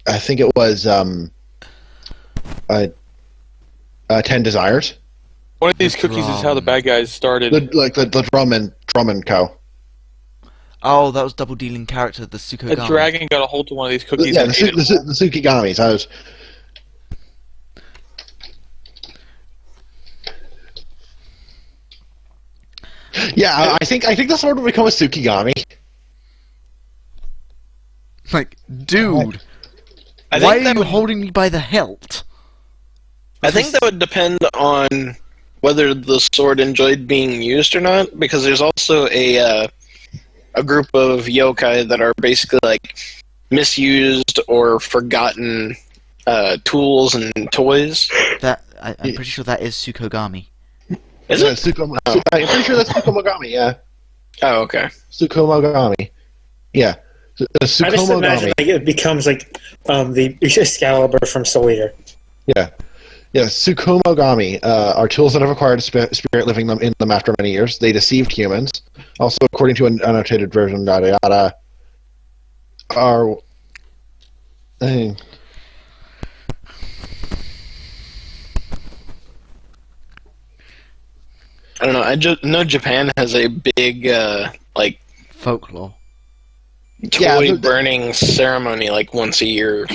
I think it was 10 Desires? One of these cookies is how the bad guys started. The drum and co. Oh, that was double dealing character, the Suko. A dragon got a hold of one of these cookies Yeah, and the ate it. Tsukigamis. I was. Yeah, I think the sword will become a Tsukigami. Like, dude, I why think are that you would, holding me by the hilt? I think that would depend on whether the sword enjoyed being used or not, because there's also a group of yokai that are basically like misused or forgotten tools and toys. I'm pretty sure that is Tsukogami. Is Yeah, it? I'm pretty sure that's Tsukumogami, yeah. Oh, okay. Tsukumogami. Yeah. The I just imagine Tsukumogami. like it becomes like the Excalibur from Soul Eater. Yeah. Yeah, Tsukumogami are tools that have acquired spirit living them in them after many years. They deceived humans. Also, according to an annotated version, yada yada, are... I I don't know. I just know Japan has a big like Folklore. toy burning ceremony like once a year,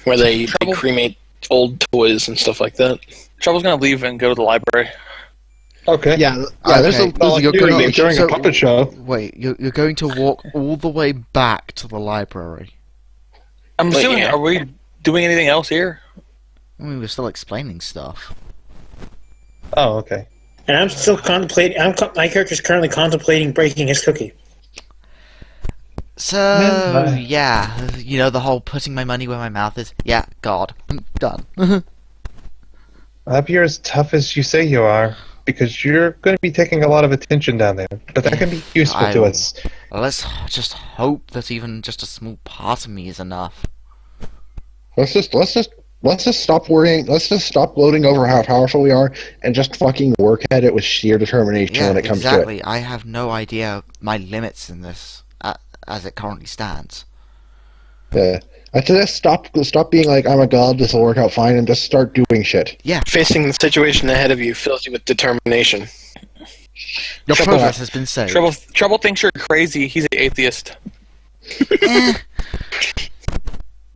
where they cremate old toys and stuff like that. Trouble's gonna leave and go to the library. Okay. yeah, Okay, there's a you're During, going- during so- a puppet show. Wait, you're going to walk all the way back to the library? I'm Wait, assuming. yeah. Are we doing anything else here? I mean, we're still explaining stuff. Oh, okay. And I'm still contemplating. My character's currently contemplating breaking his cookie. So, yeah, you know, the whole putting my money where my mouth is. Yeah, God. Done. I hope you're as tough as you say you are, because you're going to be taking a lot of attention down there. But that can be useful to us. Let's just hope that even just a small part of me is enough. Let's just stop worrying. Let's just stop gloating over how powerful we are, and just fucking work at it with sheer determination Yeah, when it comes exactly. to it. I have no idea my limits in this, as it currently stands. Yeah. I just stop being like I'm a god. This will work out fine, and just start doing shit. Yeah, Facing the situation ahead of you fills you with determination. your Trouble- progress has been saved. Trouble thinks you're crazy. He's an atheist. Eh.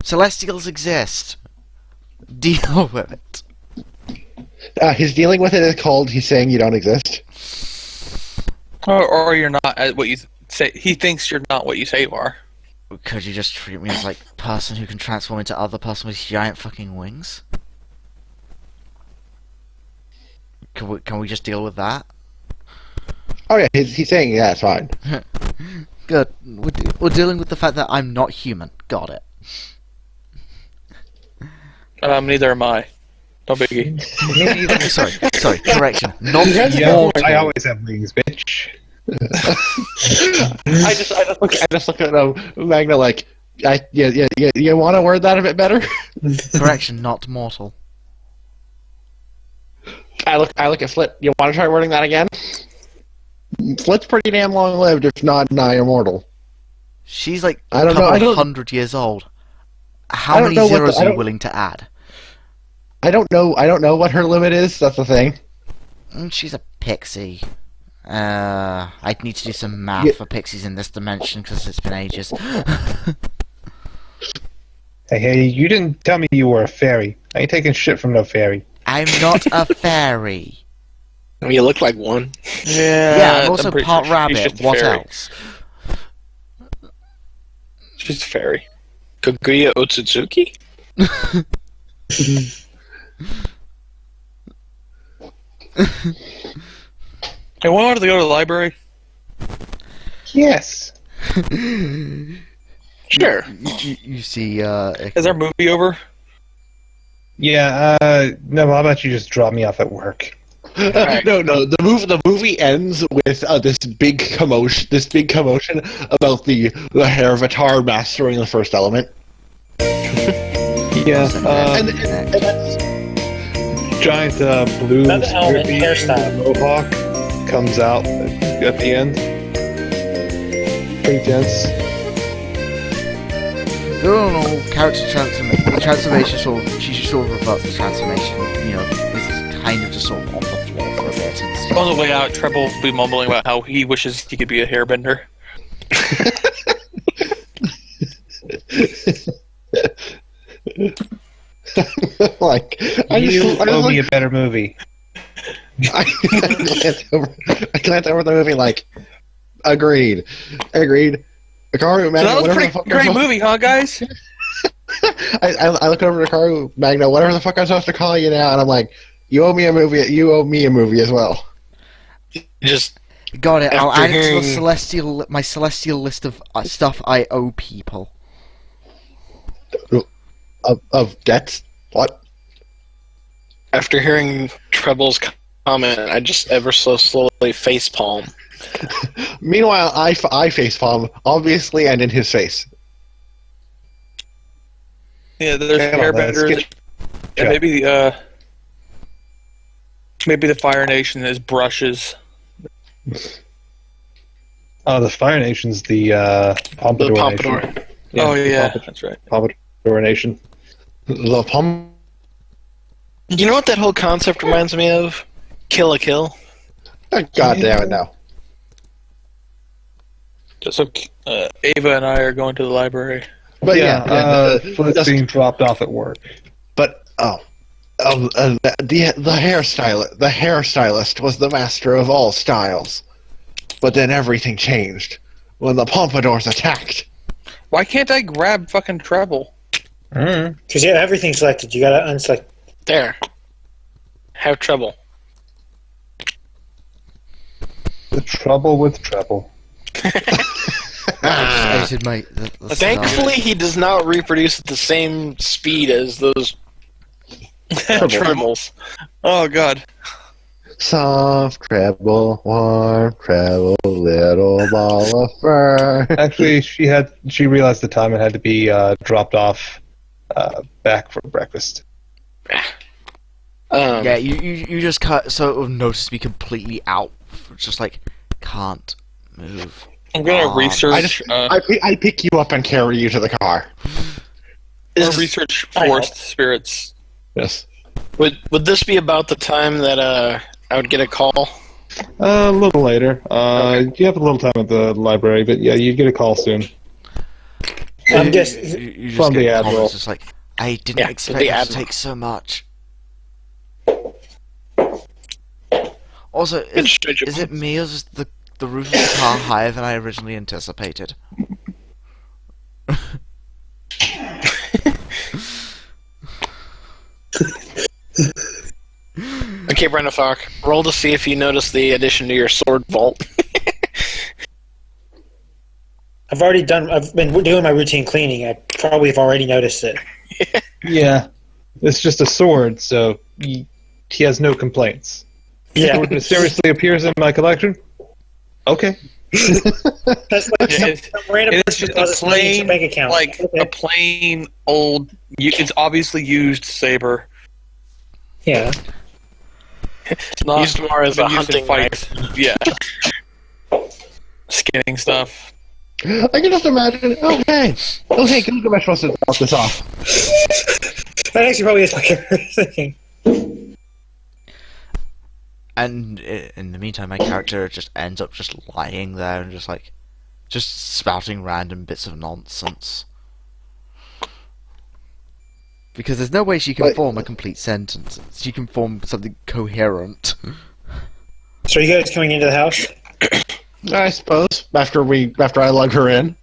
Celestials exist. Deal with it. His dealing with it is called he's saying you don't exist. Or you're not at what you say. He thinks you're not what you say you are. Could you just treat me as like person who can transform into other person with giant fucking wings? Can we just deal with that? Oh yeah, he's saying yeah, it's fine. Good. We're dealing with the fact that I'm not human. Got it. Neither am I. No biggie. Sorry. Correction. Not Yeah, mortal. I always have wings, bitch. I just look at Magna like, you want to word that a bit better? Correction. Not mortal. I look at Flit. You want to try wording that again? Flit's pretty damn long lived, if not nigh immortal. She's like I a don't know, couple I don't- 100 years old. How I don't many know what zeros the- I are you don't- willing to add? I don't know what her limit is. That's the thing. She's a pixie. I'd need to do some math Yeah. for pixies in this dimension because it's been ages. Hey, you didn't tell me you were a fairy. I ain't taking shit from no fairy. I'm not a fairy. I mean, you look like one. Yeah, I'm also pretty part sure she's rabbit. just a What fairy. else? She's a fairy. Kaguya Otsutsuki? Hey, wanted to go to the library. Yes. Sure. You see, Is our movie over? Yeah, no, how about you just drop me off at work? Alright. No, the movie ends with this big commotion about the Heravatar mastering the first element. Yeah, And giant blue Another element, spirit hairstyle. mohawk comes out at the end. Pretty dense. no, character transformation. The transformation she sort of reverts the transformation. You know, is kind of just sort of on the floor for a bit and stuff. On the way out, Treble will be mumbling about how he wishes he could be a hairbender. like, I You just owe me like, a better movie. I glanced over the movie like, agreed. Hikaru, So Magna, that was a whatever the pretty fuck I'm great supposed- movie, huh, guys? I look over to Hikaru, Magna, whatever the fuck I'm supposed to call you now, and I'm like, you owe me a movie as well. Just Got it. I'll After add it to the hearing- my celestial list of stuff I owe people. Of debts? What? after hearing Treble's comment, I just ever so slowly facepalm. Meanwhile, I facepalm, obviously, and in his face. Yeah, there's Come on, let's airbenders. get- And maybe the Fire Nation is brushes. Oh, the Fire Nation's the Pompadour, The Pompadour. Nation. Oh the yeah, that's right. Pompadour Nation. The pump. You know what that whole concept reminds me of? Kill a Kill. God damn it, no. So Ava and I are going to the library. But Flint's being dropped off at work. But the hairstylist was the master of all styles. But then everything changed when the Pompadours attacked. Why can't I grab fucking Treble? Because you have everything selected. You gotta unselect. There. Have trouble. The trouble with treble. I just did the Thankfully, he does not reproduce at the same speed as those trebles. Oh god. Soft treble, warm treble, little ball of fur. Actually, she realized the time and had to be dropped off back for breakfast. Yeah, you just sort of notice me completely out. Just like, can't move. I'm gonna research. I pick you up and carry you to the car. Research forest spirits. Yes. Would this be about the time that I would get a call? A little later. You have a little time at the library, but yeah, you get a call soon. I'm just. You From get the comments Admiral. just like, I didn't Yeah, expect the it to Admiral. take so much. Also, It's straight is it me or is the roof of the car higher than I originally anticipated? Okay, Brenda Falk, roll to see if you notice the addition to your sword vault. I've already done. I've been doing my routine cleaning. I probably have already noticed it. Yeah. It's just a sword, so he has no complaints. Yeah, Sword mysteriously appears in my collection? Okay. that's like some random It's person just who a has money in plain, his bank account. like Okay. a plain old. It's obviously used saber. Yeah. It's not Used more as been a used in hunting fights. Yeah. Skinning stuff. I can just imagine. Okay, Gilgamesh must have dropped this off. That actually probably is what you're thinking. And in the meantime, my character just ends up just lying there and just spouting random bits of nonsense. Because there's no way she can But- form a complete sentence. She can form something coherent. So are you guys coming into the house? I suppose after I lug her in.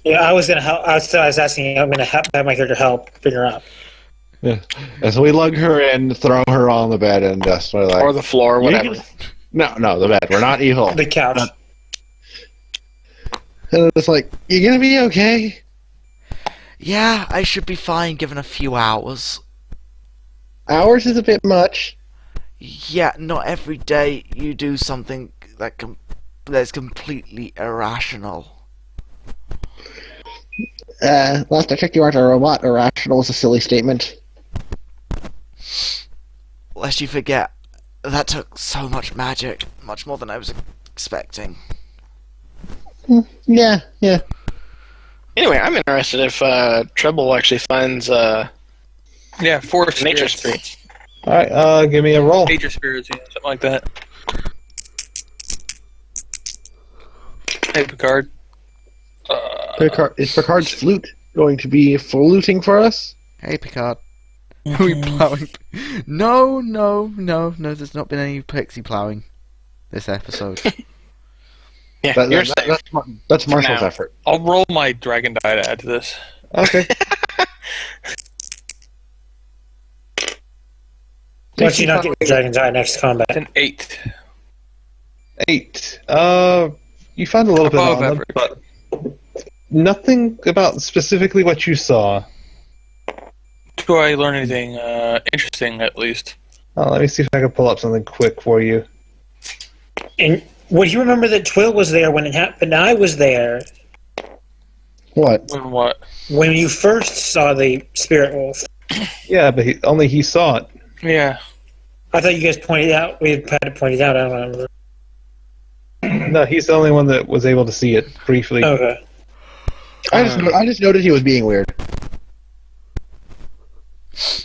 Yeah, I was gonna help. I was asking. I'm gonna have my character help figure out. Yeah. And so we lug her in, throw her on the bed, and just we're like, or the floor, whatever. no, the bed. We're not evil. The couch. And it's like, you gonna be okay? Yeah, I should be fine given a few hours. Hours is a bit much. Yeah, not every day you do something that's completely irrational. Last I checked, you aren't a robot. Irrational is a silly statement. Lest you forget, that took so much magic, much more than I was expecting. Yeah. Anyway, I'm interested if Treble actually finds Yeah, forest nature spirits. spirits. Alright, give me a roll. Nature spirits, yeah, something like that. Hey, Picard. Is Picard's flute going to be fluting for us? Hey, Picard. Are we plowing? No, there's not been any pixie plowing this episode. Yeah, you're safe. That's Marshall's now. effort. I'll roll my dragon die to add to this. Okay. Once you not get your dragon's eye next combat. An 8. 8. You found a little bit Above on them, average. but nothing about specifically what you saw. Do I learn anything interesting, at least? Let me see if I can pull up something quick for you. And would you remember that Twill was there when it happened? I was there What? When what? when you first saw the spirit wolf. Yeah, but only he saw it. Yeah. I thought you guys pointed out. We had it pointed out. I don't remember. No, he's the only one that was able to see it briefly. Okay. I just noted he was being weird.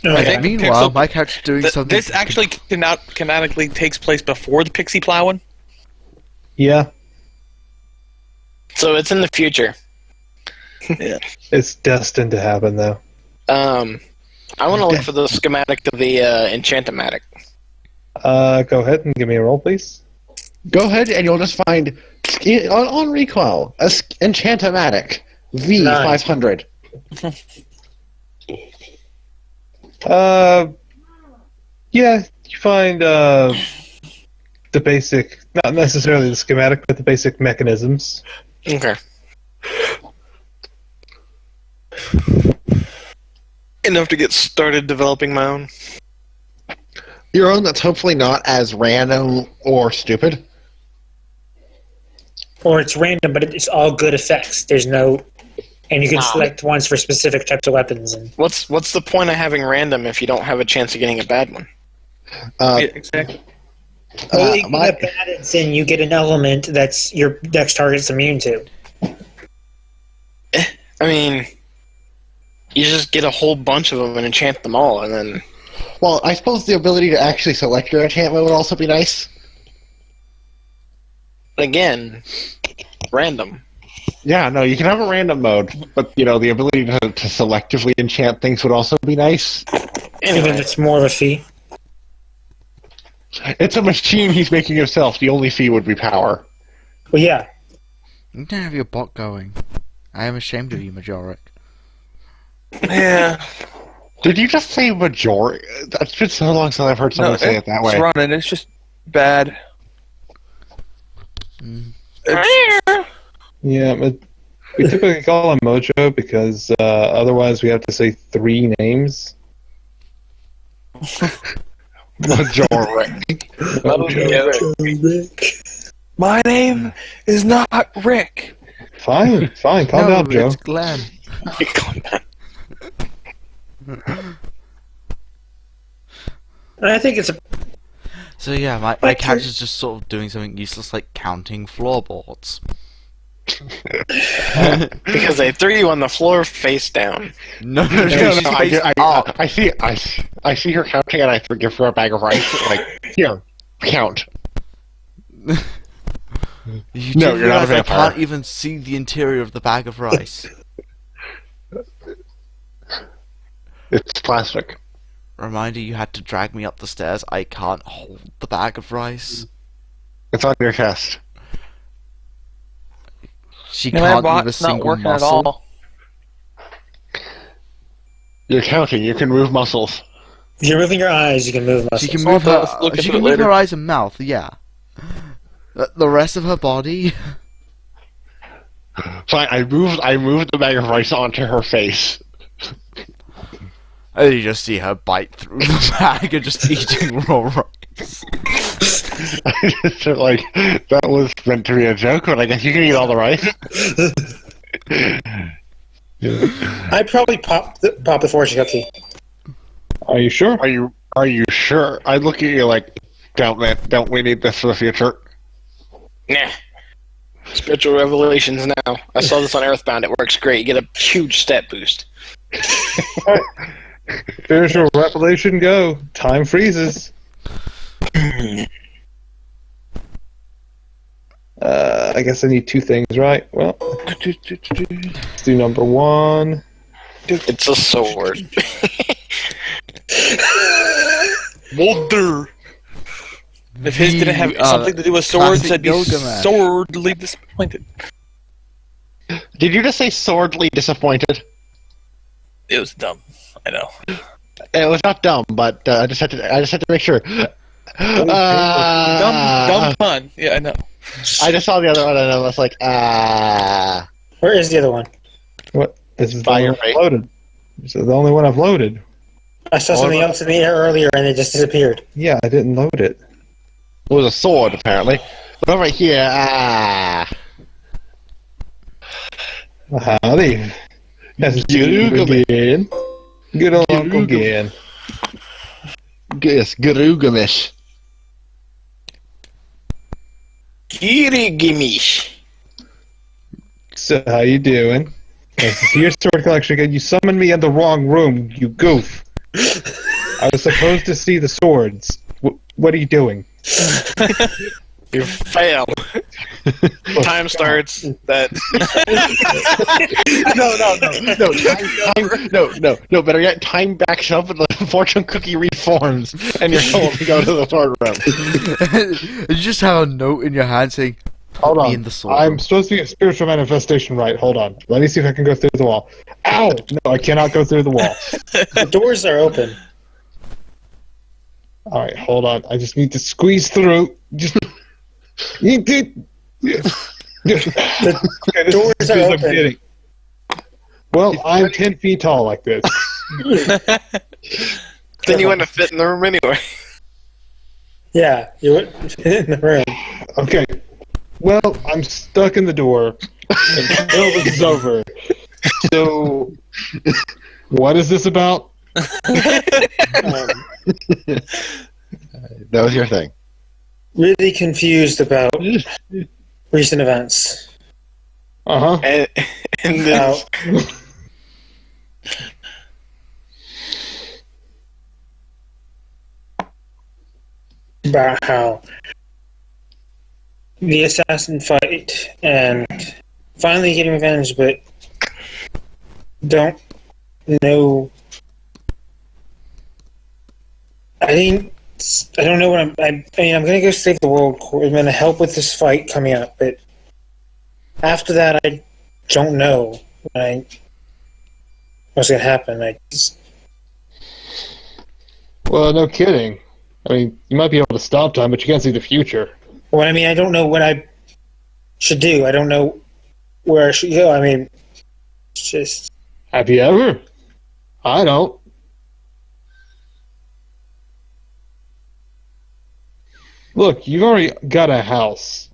Okay. Meanwhile, my character's doing something. This actually canonically takes place before the pixie plowing. Yeah, So it's in the future. it's destined to happen, though. I want to look for the schematic of the Enchantomatic. Go ahead and give me a roll, please. Go ahead, and you'll just find on recoil Enchantomatic V500. Yeah, you find the basic, not necessarily the schematic, but the basic mechanisms. Okay. Enough to get started developing my own. Your own that's hopefully not as random or stupid. Or it's random, but it's all good effects. There's no, and you can select ones for specific types of weapons. And What's the point of having random if you don't have a chance of getting a bad one? Yeah, exactly. well, you can my- get bad, and you get an element that's your next target's immune to. I mean, you just get a whole bunch of them and enchant them all, and then Well, I suppose the ability to actually select your enchantment would also be nice. again, random. Yeah, no, you can have a random mode, but the ability to selectively enchant things would also be nice. Even Anyway, it's more of a fee. It's a machine he's making himself. The only fee would be power. Well, yeah. You don't have your bot going. I am ashamed of you, Majoric. Yeah. Did you just say majority? That's been so long since I've heard someone say it that way. It's running. It's just bad. It's- Yeah, but we typically call him Mojo because otherwise we have to say 3 names. Majority. My name is not Rick. Fine, calm down, Joe. It's Glenn. I think it's a. So yeah, my Like character's just sort of doing something useless like counting floorboards. because they threw you on the floor face down. No, I see her counting, and I give her a bag of rice. Like, here, count. You No, do you're not a realise I vampire. can't even see the interior of the bag of rice. It's plastic. Reminder, you had to drag me up the stairs. I can't hold the bag of rice. It's on your chest. She My can't move a bot's not single working at muscle. all. You're counting. You can move muscles. If you're moving your eyes, you can move muscles. She can move Let's look her. She into can it move later. her eyes and mouth. Yeah. The rest of her body. Fine. I moved the bag of rice onto her face. And you just see her bite through the bag and just eating raw rice. Like, that was meant to be a joke, but I guess you can eat all the rice. I'd probably pop the fortune cookie. Are you sure? Are you sure? I look at you like, don't we need this for the future? Nah. Spiritual revelations now. I saw this on Earthbound. It works great. You get a huge stat boost. Spiritual revelation, go. Time freezes. I guess I need 2 things, right? Well, let's do number 1. It's a sword. Mulder. If his didn't have something to do with swords, classic I'd be Gilgamesh. sorely disappointed. Did you just say swordly disappointed? It was dumb. I know. It was not dumb, but I just had to make sure. Dumb pun. Yeah, I know. I just saw the other one and I was like, Where is the other one? What? This is the By only your one I've face. loaded. This is the only one I've loaded. I saw something else in the air earlier and it just disappeared. Yeah, I didn't load it. It was a sword, apparently. But over here, Howdy. That's Gilgamesh. again. Good old Uncle again. Yes, Gilgamesh. Girigimish. So, how you doing? This is your sword collection again. You summoned me in the wrong room, you goof. I was supposed to see the swords. What are you doing? You fail. Time starts. That. No. Better yet, time backs up and the fortune cookie reforms, and you're told to go to the sword room. You just have a note in your hand saying, Hold me on. in the sword I'm room. supposed to be a spiritual manifestation, right? Hold on. Let me see if I can go through the wall. Ow! No, I cannot go through the wall. The doors are open. Alright, hold on. I just need to squeeze through. Just. You did. The doors are open. Well, I'm 10 feet tall like this. Then you wouldn't fit in the room anyway. Yeah, you were in the room. Okay. Well, I'm stuck in the door until this is over. So, what is this about? That was your thing. Really confused about recent events. Uh huh. And then About how the assassin fight and finally getting revenge, but don't know. I don't know what I mean, I'm gonna go save the world. I'm gonna help with this fight coming up, but after that, I don't know what's gonna happen. Well, no kidding. I mean, you might be able to stop time, but you can't see the future. Well, I mean, I don't know what I should do. I don't know where I should go. I mean, it's just. Have you ever? I don't. Look, you've already got a house.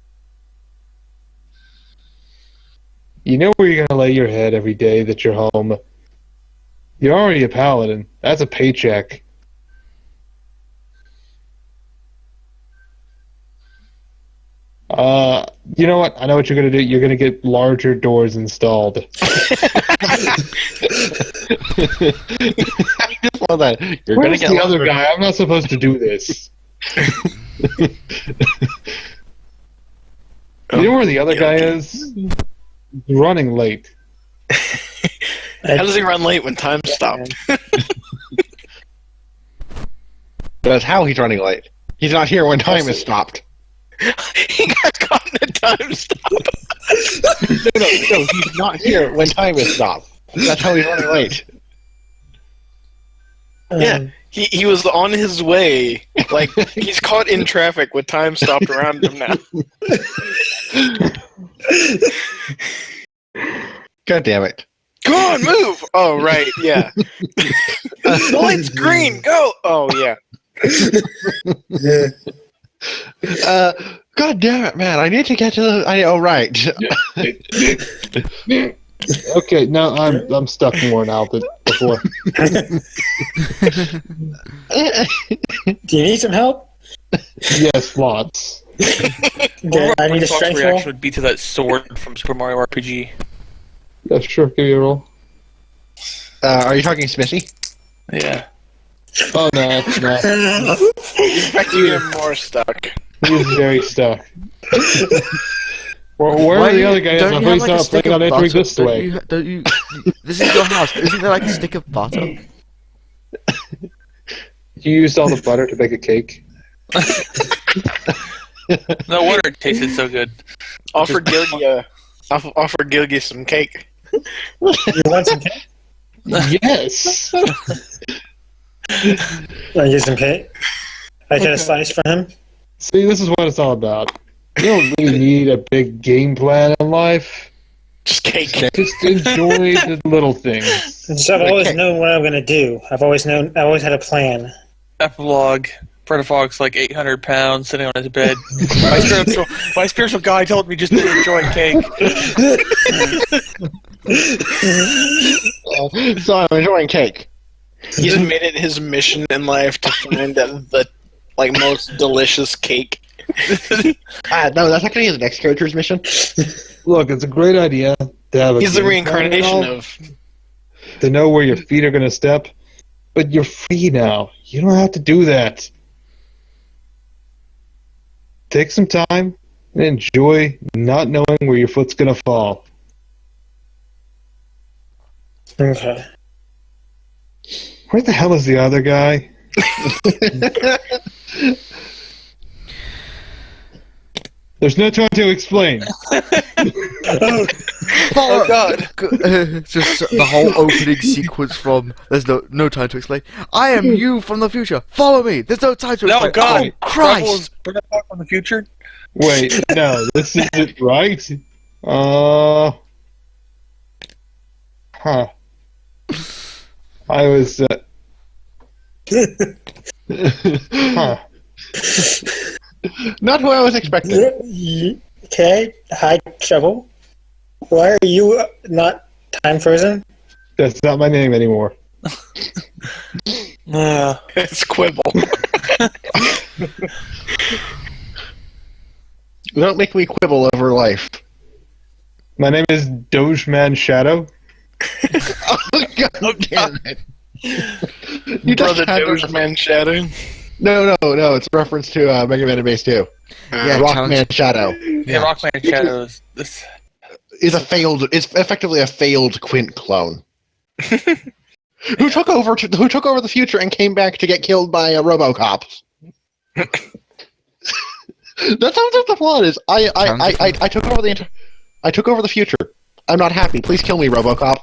You know where you're going to lay your head every day that you're home. You're already a paladin. That's a paycheck. You know what? I know what you're going to do. You're going to get larger doors installed. Well, then, you're going to Where's get the other longer. guy? I'm not supposed to do this. You know where the other guy is? He's running late. how does he run late when time stopped? That's how he's running late. He's not here when time is stopped. He got caught in a time stop. No, he's not here when time is stopped. That's how he's running late. Yeah, he was on his way. Like, he's caught in traffic with time stopped around him now. God damn it. Come on, move! Oh, right, yeah. The light's green, go! Oh, yeah. God damn it, man! I need to get to the. Oh, right. Okay, now I'm stuck more now than before. Do you need some help? Yes, lots. Okay, I need a Fox's strength reaction roll. would be to that sword from Super Mario RPG. Yeah, sure. Give me a roll. Are you talking Smithy? Yeah. Oh no, no. In fact, you get more stuck. He's very stuck. Where the other guy is? I thought he started playing on entering this way. Don't you? This is your house. Isn't there like a stick of butter? You used all the butter to make a cake. No wonder it tasted so good. Offer Gilgy some cake. You want some cake? Yes. Want to get some cake? I get a slice for him. See, this is what it's all about. You don't really need a big game plan in life. Just cake. Just enjoy the little things. So I've always known what I'm going to do. I've always had a plan. Epilogue. Brenda Fox, like 800 pounds, sitting on his bed. My spiritual guide told me just to enjoy cake. So I'm enjoying cake. He's made it his mission in life to find the most delicious cake. No, that's actually his next character's mission. Look, it's a great idea to have a He's the game plan and reincarnation all, of. to know where your feet are going to step, but you're free now. You don't have to do that. Take some time and enjoy not knowing where your foot's going to fall. Okay. Where the hell is the other guy? There's no time to explain. Oh God! Just the whole opening sequence from "There's no time to explain." I am you from the future. Follow me. There's no time to explain. No, God! Oh, Christ! Is Brenda Fox from the future? Wait, no, this isn't right. Huh. I was, huh. Not who I was expecting. Okay, hi, Trouble. Why are you not time frozen? That's not my name anymore. It's Quibble. Don't make me quibble over life. My name is Dogeman Shadow. Oh, God damn it. You Brother just Dogeman Shadow. No, it's a reference to Mega Man Base 2. Yeah, Rockman Shadow. Yeah, Rockman Shadows. This. It's effectively a failed Quint clone. Who took over the future and came back to get killed by RoboCop. That sounds like the plot is. I took over the future. I'm not happy. Please kill me, RoboCop.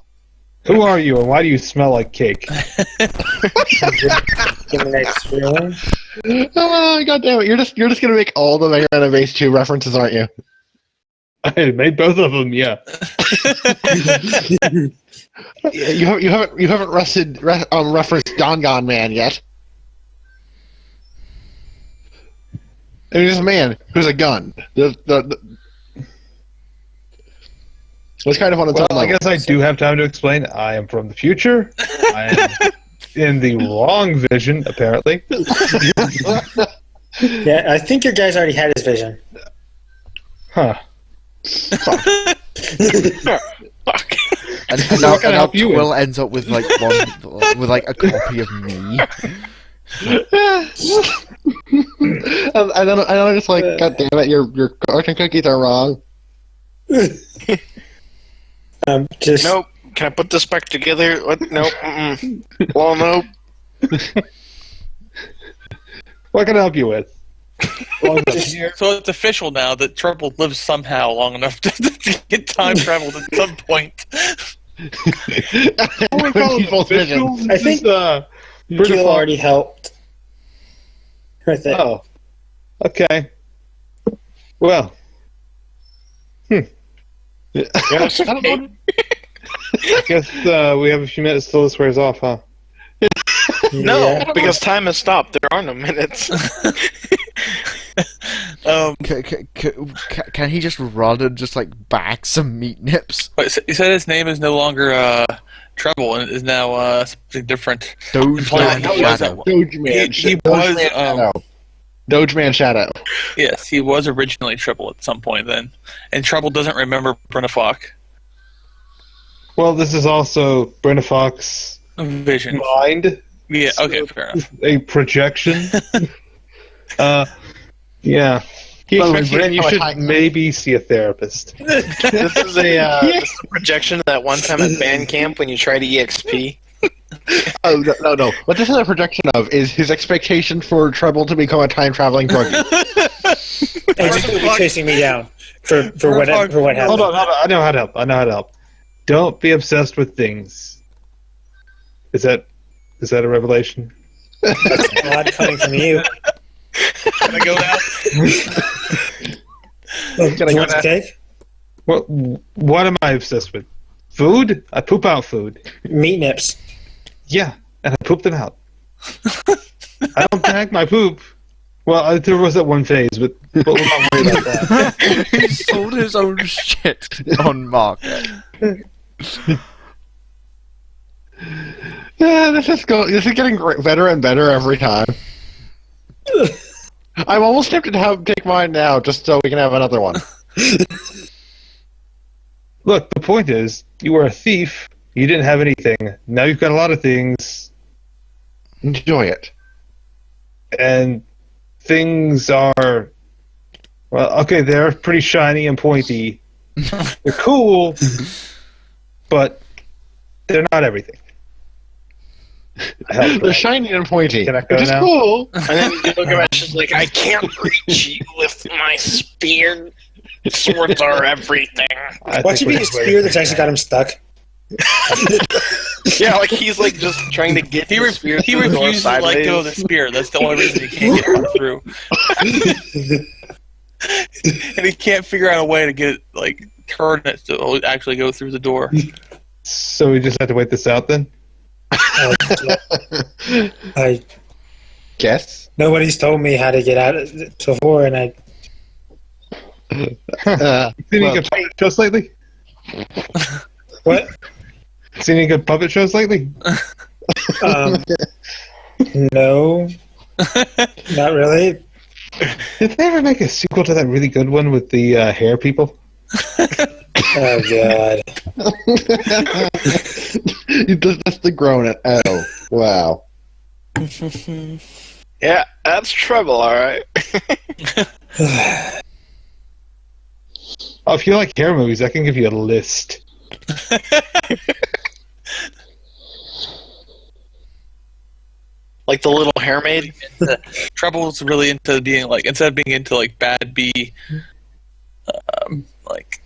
Who are you and why do you smell like cake? The next room. Oh, God damn it! You're just gonna make all the Mega Man Base 2 references, aren't you? I made both of them, yeah. You haven't referenced Don Gone Man yet. And he's a man who's a gun. It's kind of on its own Well, I level. guess I do have time to explain. I am from the future. I am in the wrong vision, apparently. Yeah, I think your guy's already had his vision. Huh. Fuck. And What can I now help you Twill ends up with like a copy of me. and then I'm just like, God damn it, your fortune cookies are wrong. Just Nope. Can I put this back together? What? Nope. Mm-mm. Well, nope. What can I help you with? So it's official now that Trouble lives somehow long enough to get time traveled at some point. People's vision. I think Gil already helped. Right there. Oh. Okay. Well. Yes. I guess we have a few minutes till this wears off, huh? No, Yeah. because time has stopped. There are no minutes. Can he just run and just like bag some meat nips? But you said his name is no longer Trouble and it is now something different. Dogeman No, Shadow. He was Dogeman Shadow. yes, he was originally Trouble at some point then, and Trouble doesn't remember Brenda Fox. Well, this is also Brenda Fox Vision. mind. Yeah. Okay. Fair enough. A projection. Yeah. He By the way, expects Bren, you to should become a maybe see a therapist. This is a projection of that one time at band camp when you tried EXP. Oh, no. What this is a projection of is his expectation for Treble to become a time-traveling druggie. And just be chasing me down for what happened. Hold on. I know how to help. Don't be obsessed with things. Is that a revelation? That's odd coming from you. Can I go now? Can I go What's now? cake? What am I obsessed with? Food? I poop out food. Meat nips. Yeah, and I poop them out. I don't tag my poop. Well, there was that one phase, but we'll not worry about that. He sold his own shit on market. Yeah, this is getting better and better every time. I'm almost tempted to take mine now, just so we can have another one. Look, the point is, you were a thief. You didn't have anything. Now you've got a lot of things, Enjoy it. and things are, well, okay, they're pretty shiny and pointy. They're cool, but they're not everything. I helped They're that. shiny and pointy, Can I go which is now? cool. And then Gilgamesh is like, I can't reach you with my spear. Swords are everything. I Why think should be we're a spear that's actually got him stuck? Yeah, like he's like just trying to get He the spear he through the door refuses to let go of the sideways. spear. That's the only reason he can't get it through. And he can't figure out a way to get it, like, turn it to actually go through the door. So we just have to wait this out then? I Guess. Nobody's told me how to get out of it before, and I Seen any good puppet shows lately? what? Seen any good puppet shows lately? No, not really. Did they ever make a sequel to that really good one with the hair people? Oh god. That's the groan at oh. Wow. Yeah, that's trouble, alright. Oh, if you like hair movies, I can give you a list. Like the little hair maid. Treble's really into being like, instead of being into like bad B, like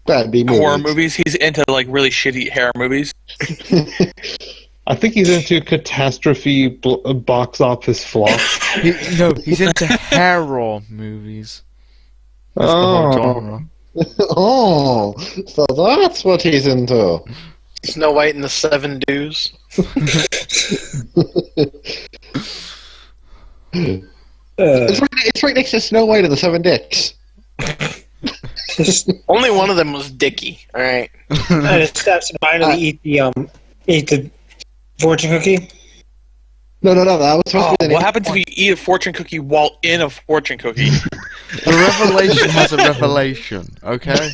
Bad B movies. horror movies, he's into like really shitty hair movies. I think he's into catastrophe box office flops. He's into horror movies. That's the whole Oh. genre. Oh, so that's what he's into. Snow White and the Seven Dews. It's right next to Snow White and the Seven Dicks. Only one of them was Dicky, alright. I just steps and finally eat the fortune cookie. No, that was supposed Oh, to be the what name. happens if you eat a fortune cookie while in a fortune cookie? The revelation has a revelation, okay?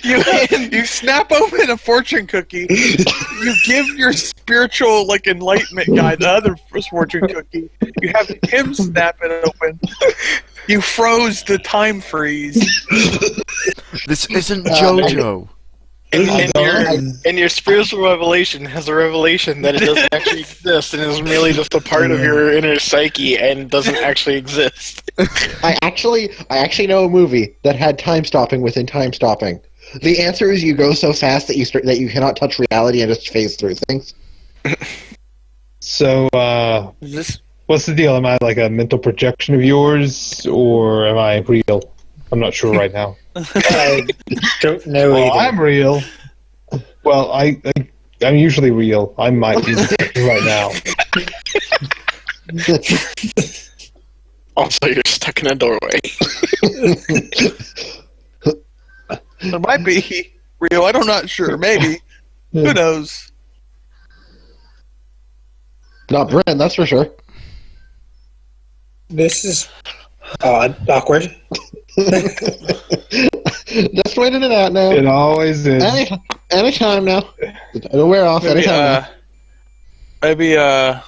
you snap open a fortune cookie, you give your spiritual like enlightenment guy the other fortune cookie, you have him snap it open, you froze the time freeze. This isn't JoJo. And your spiritual revelation has a revelation that it doesn't actually exist and is merely just a part of your inner psyche and doesn't actually exist. I actually know a movie that had time stopping within time stopping. The answer is you go so fast that you cannot touch reality and just phase through things. So, Is this what's the deal? Am I like a mental projection of yours, or am I real? I'm not sure right now. I don't know Well, either. I'm real. Well, I'm usually real. I might be right now. Also, you're stuck in a doorway. it might be real, I'm not sure, maybe. Who knows? Not Brent, that's for sure. This is awkward. Just waiting it out now. It always is. Anytime now. It'll wear off Maybe, anytime now.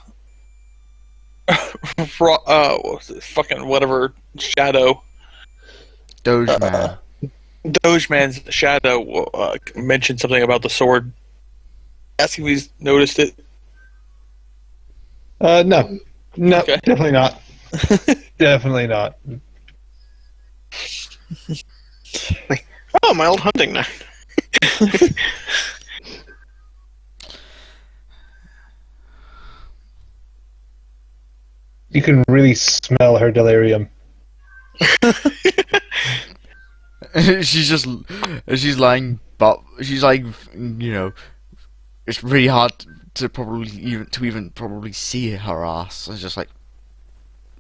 what's this fucking whatever shadow. Dogeman. Dogeman's shadow mentioned something about the sword. ask if he's noticed it? No. No, Okay. definitely not. Definitely not. Oh, my old hunting knife. You can really smell her delirium. she's lying, but she's like, it's really hard to even probably see her ass. It's just like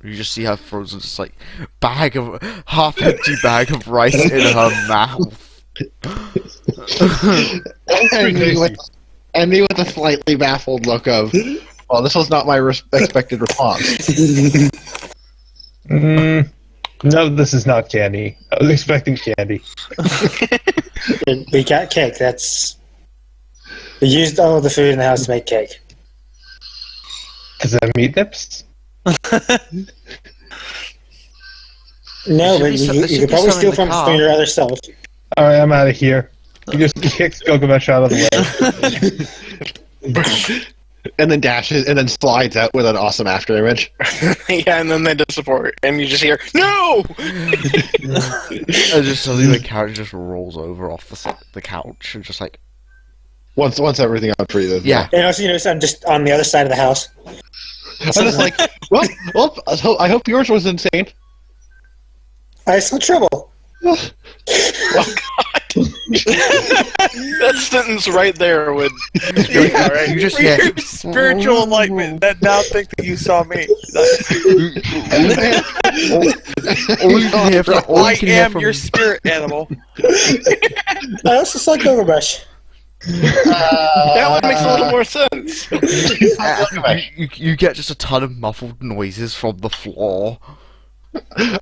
you just see her frozen, just like half empty bag of rice in her mouth. And me with a slightly baffled look of, well, this was not my expected response. No, this is not candy. I was expecting candy. We got cake. We used all of the food in the house to make cake. Does that meat nips? No, but There should you be could probably some in steal the from car. your other self. Alright, I'm out of here. You just kicks Gilgamesh out of the way. And then dashes, and then slides out with an awesome after image. Yeah, and then they disappear, and you just hear, "No!" And just suddenly the character just rolls over off the couch and just like, Once everything got breathed. yeah. And also, I'm just on the other side of the house. I'm just like, well, I hope yours was insane. I saw trouble. That sentence right there would. Alright. You just For hear, your spiritual enlightenment, that now think that you saw me. all you can hear from, all I you can hear am from, your spirit animal. I also saw Gilgamesh. That one makes a little more sense. you get just a ton of muffled noises from the floor.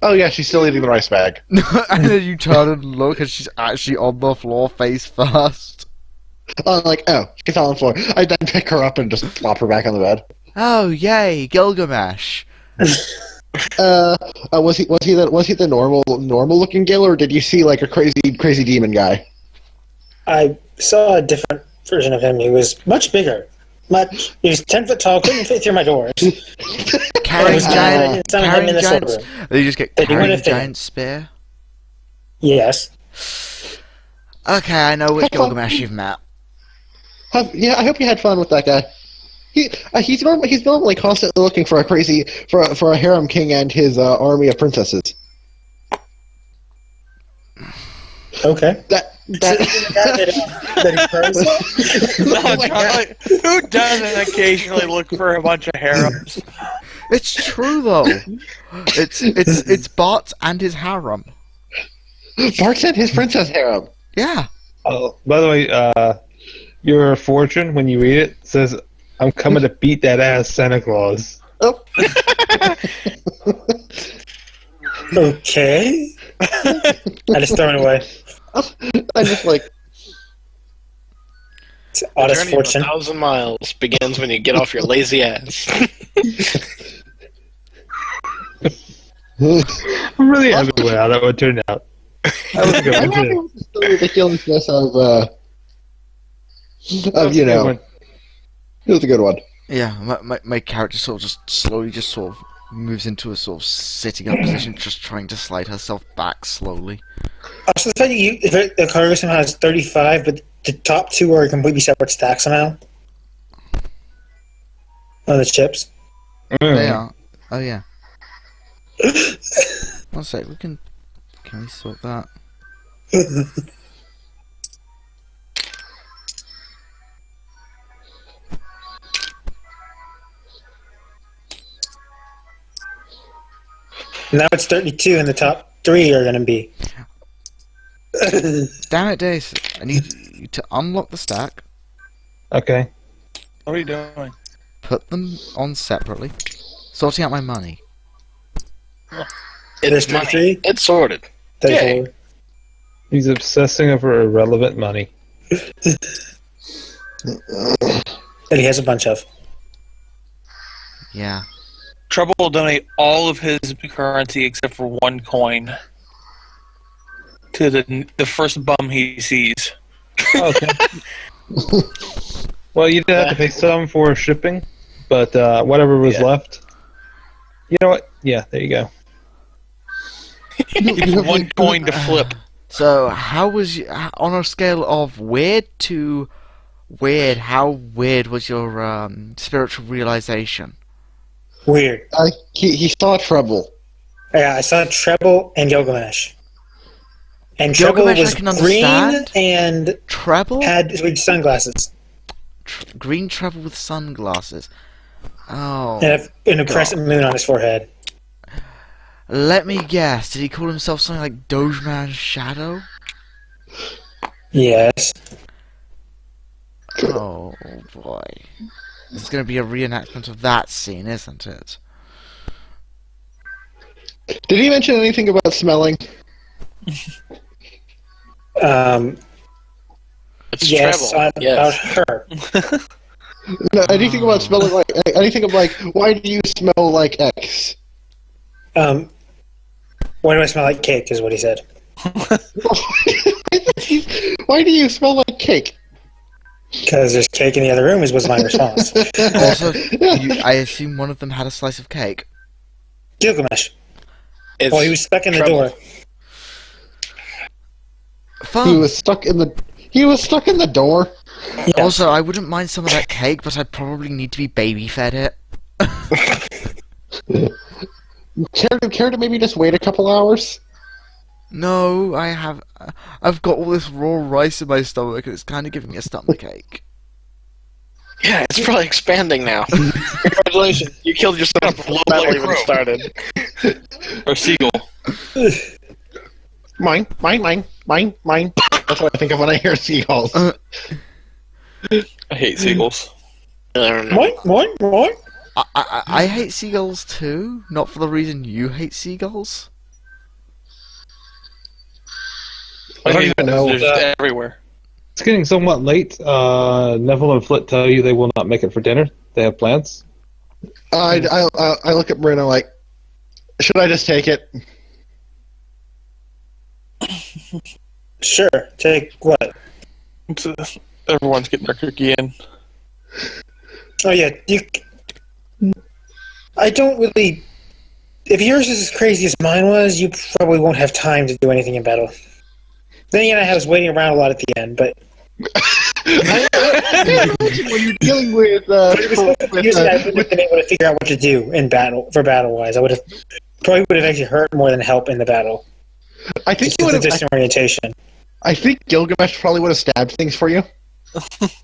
Oh yeah, she's still eating the rice bag. And then you turn and look and she's actually on the floor face first. I'm like, oh, she's on the floor. I then pick her up and just plop her back on the bed. Oh yay, Gilgamesh. Was he the normal looking Gil, or did you see like a crazy demon guy? I saw a different version of him. He was much bigger. He was 10 foot tall, couldn't fit through my doors. Carrying giant, Some of them in the giant, storeroom. they just get Did you carrying wanna fit? giant spear. Yes. Okay, I know which Gilgamesh you've met. Yeah, I hope you had fun with that guy. He's normally constantly looking for a harem king and his army of princesses. Okay. That Who doesn't occasionally look for a bunch of harems? It's true though. It's Bart and his harem. Bart said his princess harem. Yeah. Oh, by the way, your fortune, when you read it, says, I'm coming to beat that ass, Santa Claus. Oh. Okay. I just throw it away. I'm just like, It's oddest Journey of fortune. 1,000 miles begins when you get off your lazy ass. I'm really happy with how that would turn out. That was a good I'm one, happy too. with the story, the ridiculousness of it was a good one. Yeah, my character sort of just slowly just sort of moves into a sort of sitting up position, just trying to slide herself back slowly. Also, the fact that the cargo somehow has 35, but the top two are completely separate stacks somehow. On the chips. They are. Oh yeah. One sec, can we sort that? Now it's 32, and the top three are going to be. Damn it, Dace! I need you to unlock the stack, Okay. What are you doing? put them on separately, sorting out my money. There's It's money. 33? It's sorted. 34. He's obsessing over irrelevant money. That he has a bunch of. Yeah. Trouble will donate all of his currency except for one coin to the first bum he sees. Okay. Well, you did have to pay some for shipping, but whatever was left. You know what? Yeah, there you go. You have one coin to flip. So, how was you, on a scale of weird to weird? How weird was your spiritual realization? Weird. He saw trouble. Yeah, I saw Treble and Gilgamesh. And Treble Gilgamesh, was I can green understand. and Treble? had sunglasses. Green treble with sunglasses. Oh. And a crescent moon on his forehead. Let me guess. Did he call himself something like Dogeman's Shadow? Yes. Oh boy. It's going to be a reenactment of that scene, isn't it? Did he mention anything about smelling? It's Yes, Treble. about Yes. her. No, anything about smelling like anything of like why do you smell like X? Why do I smell like cake? Is what he said. Why do you smell like cake? Because there's cake in the other room. Was my response. Also, I assume one of them had a slice of cake. Gilgamesh. It's Well, he was stuck in the Treble. door. Fun. He was stuck in the door. Yeah. Also, I wouldn't mind some of that cake, but I'd probably need to be baby fed it. Care to maybe just wait a couple hours? No, I've got all this raw rice in my stomach, and it's kind of giving me a stomach ache. Yeah, it's probably expanding now. Congratulations, you killed yourself before the battle even started. Or seagull. Mine. That's what I think of when I hear seagulls. I hate seagulls. I don't know. What? I hate seagulls too, not for the reason you hate seagulls. I don't even know. They're just everywhere. It's getting somewhat late. Neville and Flit tell you they will not make it for dinner. They have plans. I look at Bruno like, should I just take it? Sure. Take what? Everyone's getting their cookie in. Oh yeah. I don't really. If yours is as crazy as mine was, you probably won't have time to do anything in battle. Then again, I was waiting around a lot at the end, but When you're dealing with, usually I wouldn't have been able to figure out what to do in battle wise. I would have actually hurt more than help in the battle. I think Just you would the have. disorientation. I think Gilgamesh probably would have stabbed things for you. But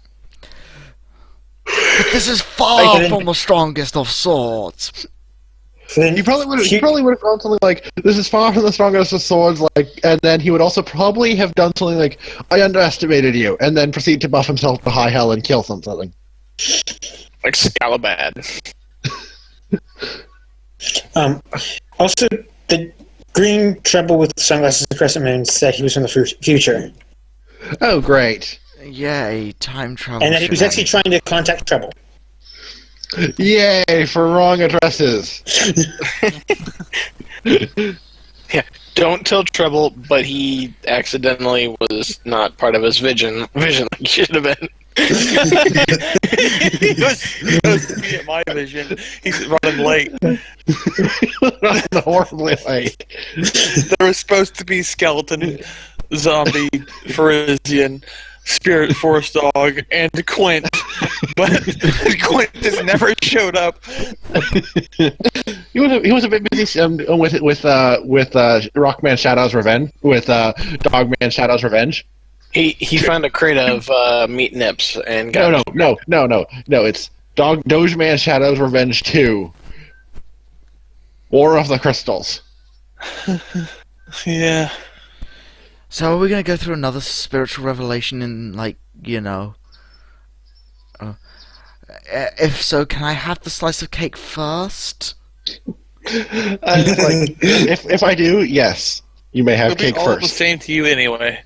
this is far Like, from the strongest of swords. So then You probably would have gone something like, "This is far from the strongest of swords," and then he would also probably have done something like, "I underestimated you," and then proceed to buff himself to high hell and kill something. Like Scalabad. Also, the green treble with sunglasses and crescent moon said he was from the future, Oh, great! Yay, time travel. and that he was actually trying to contact Treble. Yay for wrong addresses. Yeah, don't tell Treble, but he accidentally was not part of his vision like he should have been. he was to be at my vision. He's running late. Horribly late. There was supposed to be skeleton, zombie, Parisian, spirit force dog, and Quint, but Quint just never showed up. He was a bit busy with Rockman Shadow's Revenge, with Dogman Shadow's Revenge. He found a crate of meat nips and got No. It's Dogeman Shadow's Revenge 2. War of the Crystals. Yeah. So are we gonna go through another spiritual revelation in, like, you know? If so, can I have the slice of cake first? If I do, yes, you may have It'll be cake all the first. same to you anyway.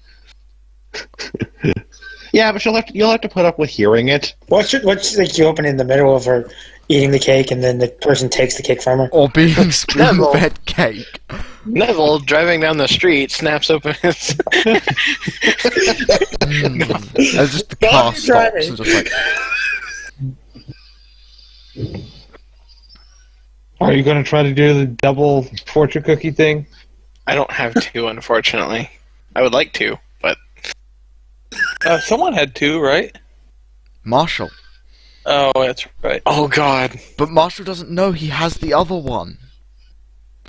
Yeah, but you'll have to put up with hearing it. What's like you open in the middle of her eating the cake and then the person takes the cake from her? Or being spoon-fed cake. Neville, driving down the street, snaps open his... As just the car stops and just like... Are you going to try to do the double fortune cookie thing? I don't have two, unfortunately. I would like to, but... Someone had two, right? Marshall. Oh, that's right. Oh, God. But Marshall doesn't know he has the other one.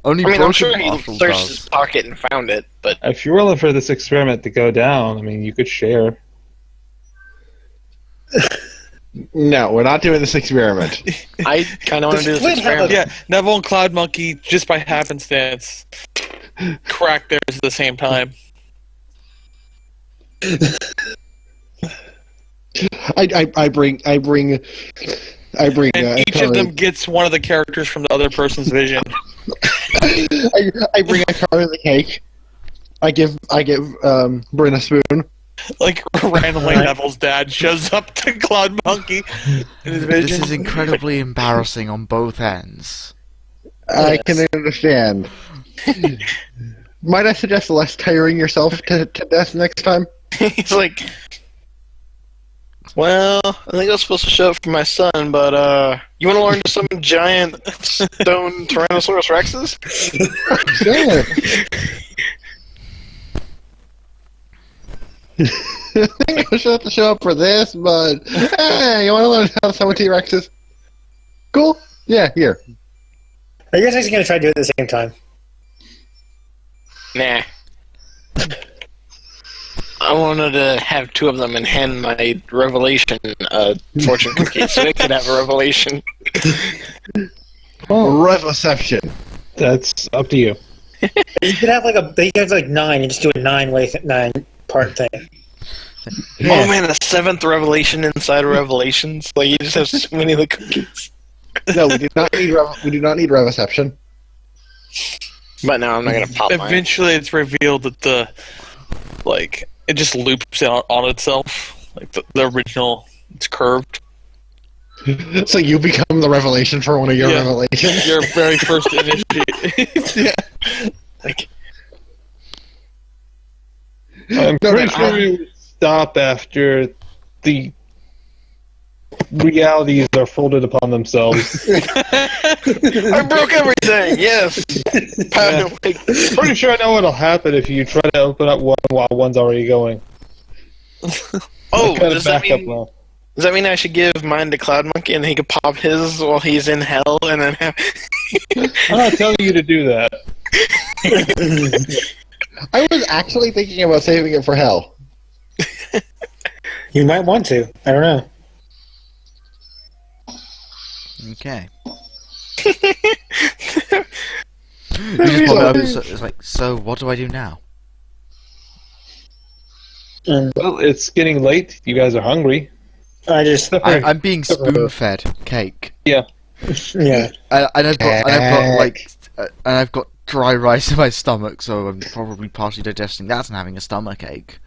Only I mean, I'm broken sure he Marshall searched does. his pocket and found it, but... If you're willing for this experiment to go down, I mean, you could share. No, we're not doing this experiment. I kind of want to do this experiment. Yeah, Neville and Cloud Monkey, just by happenstance, cracked theirs at the same time. I bring. And each of them gets one of the characters from the other person's vision. I bring a car and the cake. I give Bryn a spoon. Like, randomly Neville's dad shows up to Cloud Monkey in his vision. This is incredibly embarrassing on both ends. I can understand. Might I suggest less tiring yourself to death next time? He's like... Well, I think I was supposed to show up for my son, but, you want to learn some giant stone Tyrannosaurus Rexes? Sure. I think I should have to show up for this, but hey, you want to learn how to summon T-Rexes? Cool. Yeah, here. Are you guys actually going to try to do it at the same time? Nah. I wanted to have two of them and hand my revelation fortune cookie so they could have a revelation. Revelation. That's up to you. You could have like 9 and just do a 9-part thing. Oh man, a 7th revelation inside of revelations. Like you just have so many of the cookies. No, we do not need revelation. But now I'm not gonna pop mine. Eventually, it's revealed that it just loops on itself. Like the original, it's curved. So you become the revelation for one of your revelations. Your very first initiate. Yeah. Like, I'm pretty sure we would stop after the realities are folded upon themselves. I broke everything. Yes. Yeah. Pretty sure I know what'll happen if you try to open up one while one's already going. Oh, Kind of does that backup mean? well. Does that mean I should give mine to Cloud Monkey and he could pop his while he's in hell and then have... I'm not telling you to do that. I was actually thinking about saving it for hell. You might want to. I don't know. Okay. You just pop it up, it's like, so what do I do now? Well, it's getting late. You guys are hungry. I'm being spoon-fed cake. Yeah. Yeah. And I've got dry rice in my stomach, so I'm probably partially digesting that and having a stomach ache.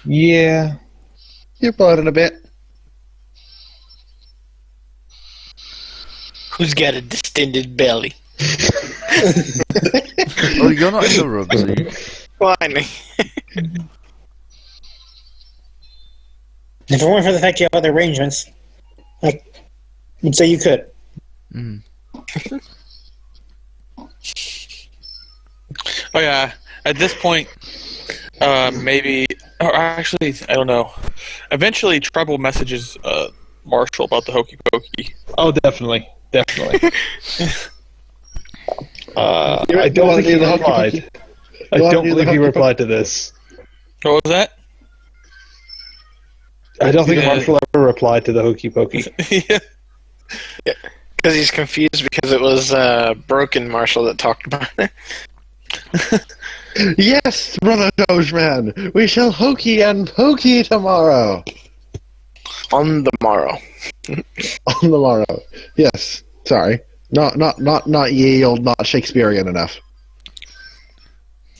Yeah. You're bloated a bit. Who's got a distended belly? Oh, you're not in the room, so you... Fine. If it weren't for the fact you have other arrangements, you'd say you could. Mm. Oh yeah. At this point, maybe, or actually, I don't know. Eventually, Treble messages Marshall about the Hokey Pokey. Oh, definitely. Definitely. I don't think he replied. I don't believe he replied to this. What was that? I don't think Yeah. Marshall ever replied to the Hokey Pokey. Yeah. Because he's confused because it was Broken Marshall that talked about it. Yes, Brother Dogeman, we shall hokey and pokey tomorrow. On the morrow. On the morrow. Yes. Sorry. Not ye old, not Shakespearean enough.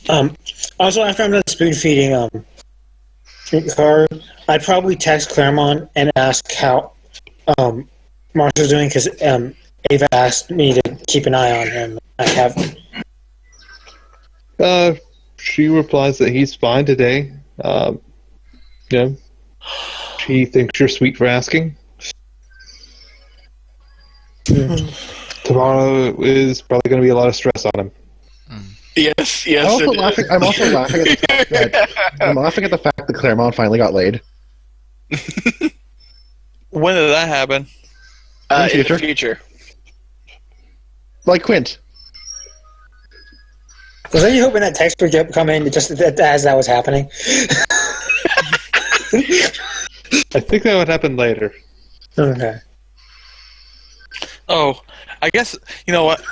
Also, after I'm done spoon feeding car, I'd probably text Claremont and ask how Marshall's doing because Ava asked me to keep an eye on him. I haven't. She replies that he's fine today. Yeah. She thinks you're sweet for asking. Tomorrow is probably going to be a lot of stress on him. Yes, I'm yes. also laughing at the fact that Claremont finally got laid. When did that happen? In the future. Like Quint. Was you hoping that text would come in just as that was happening? I think that would happen later. Okay. Oh, I guess, you know what?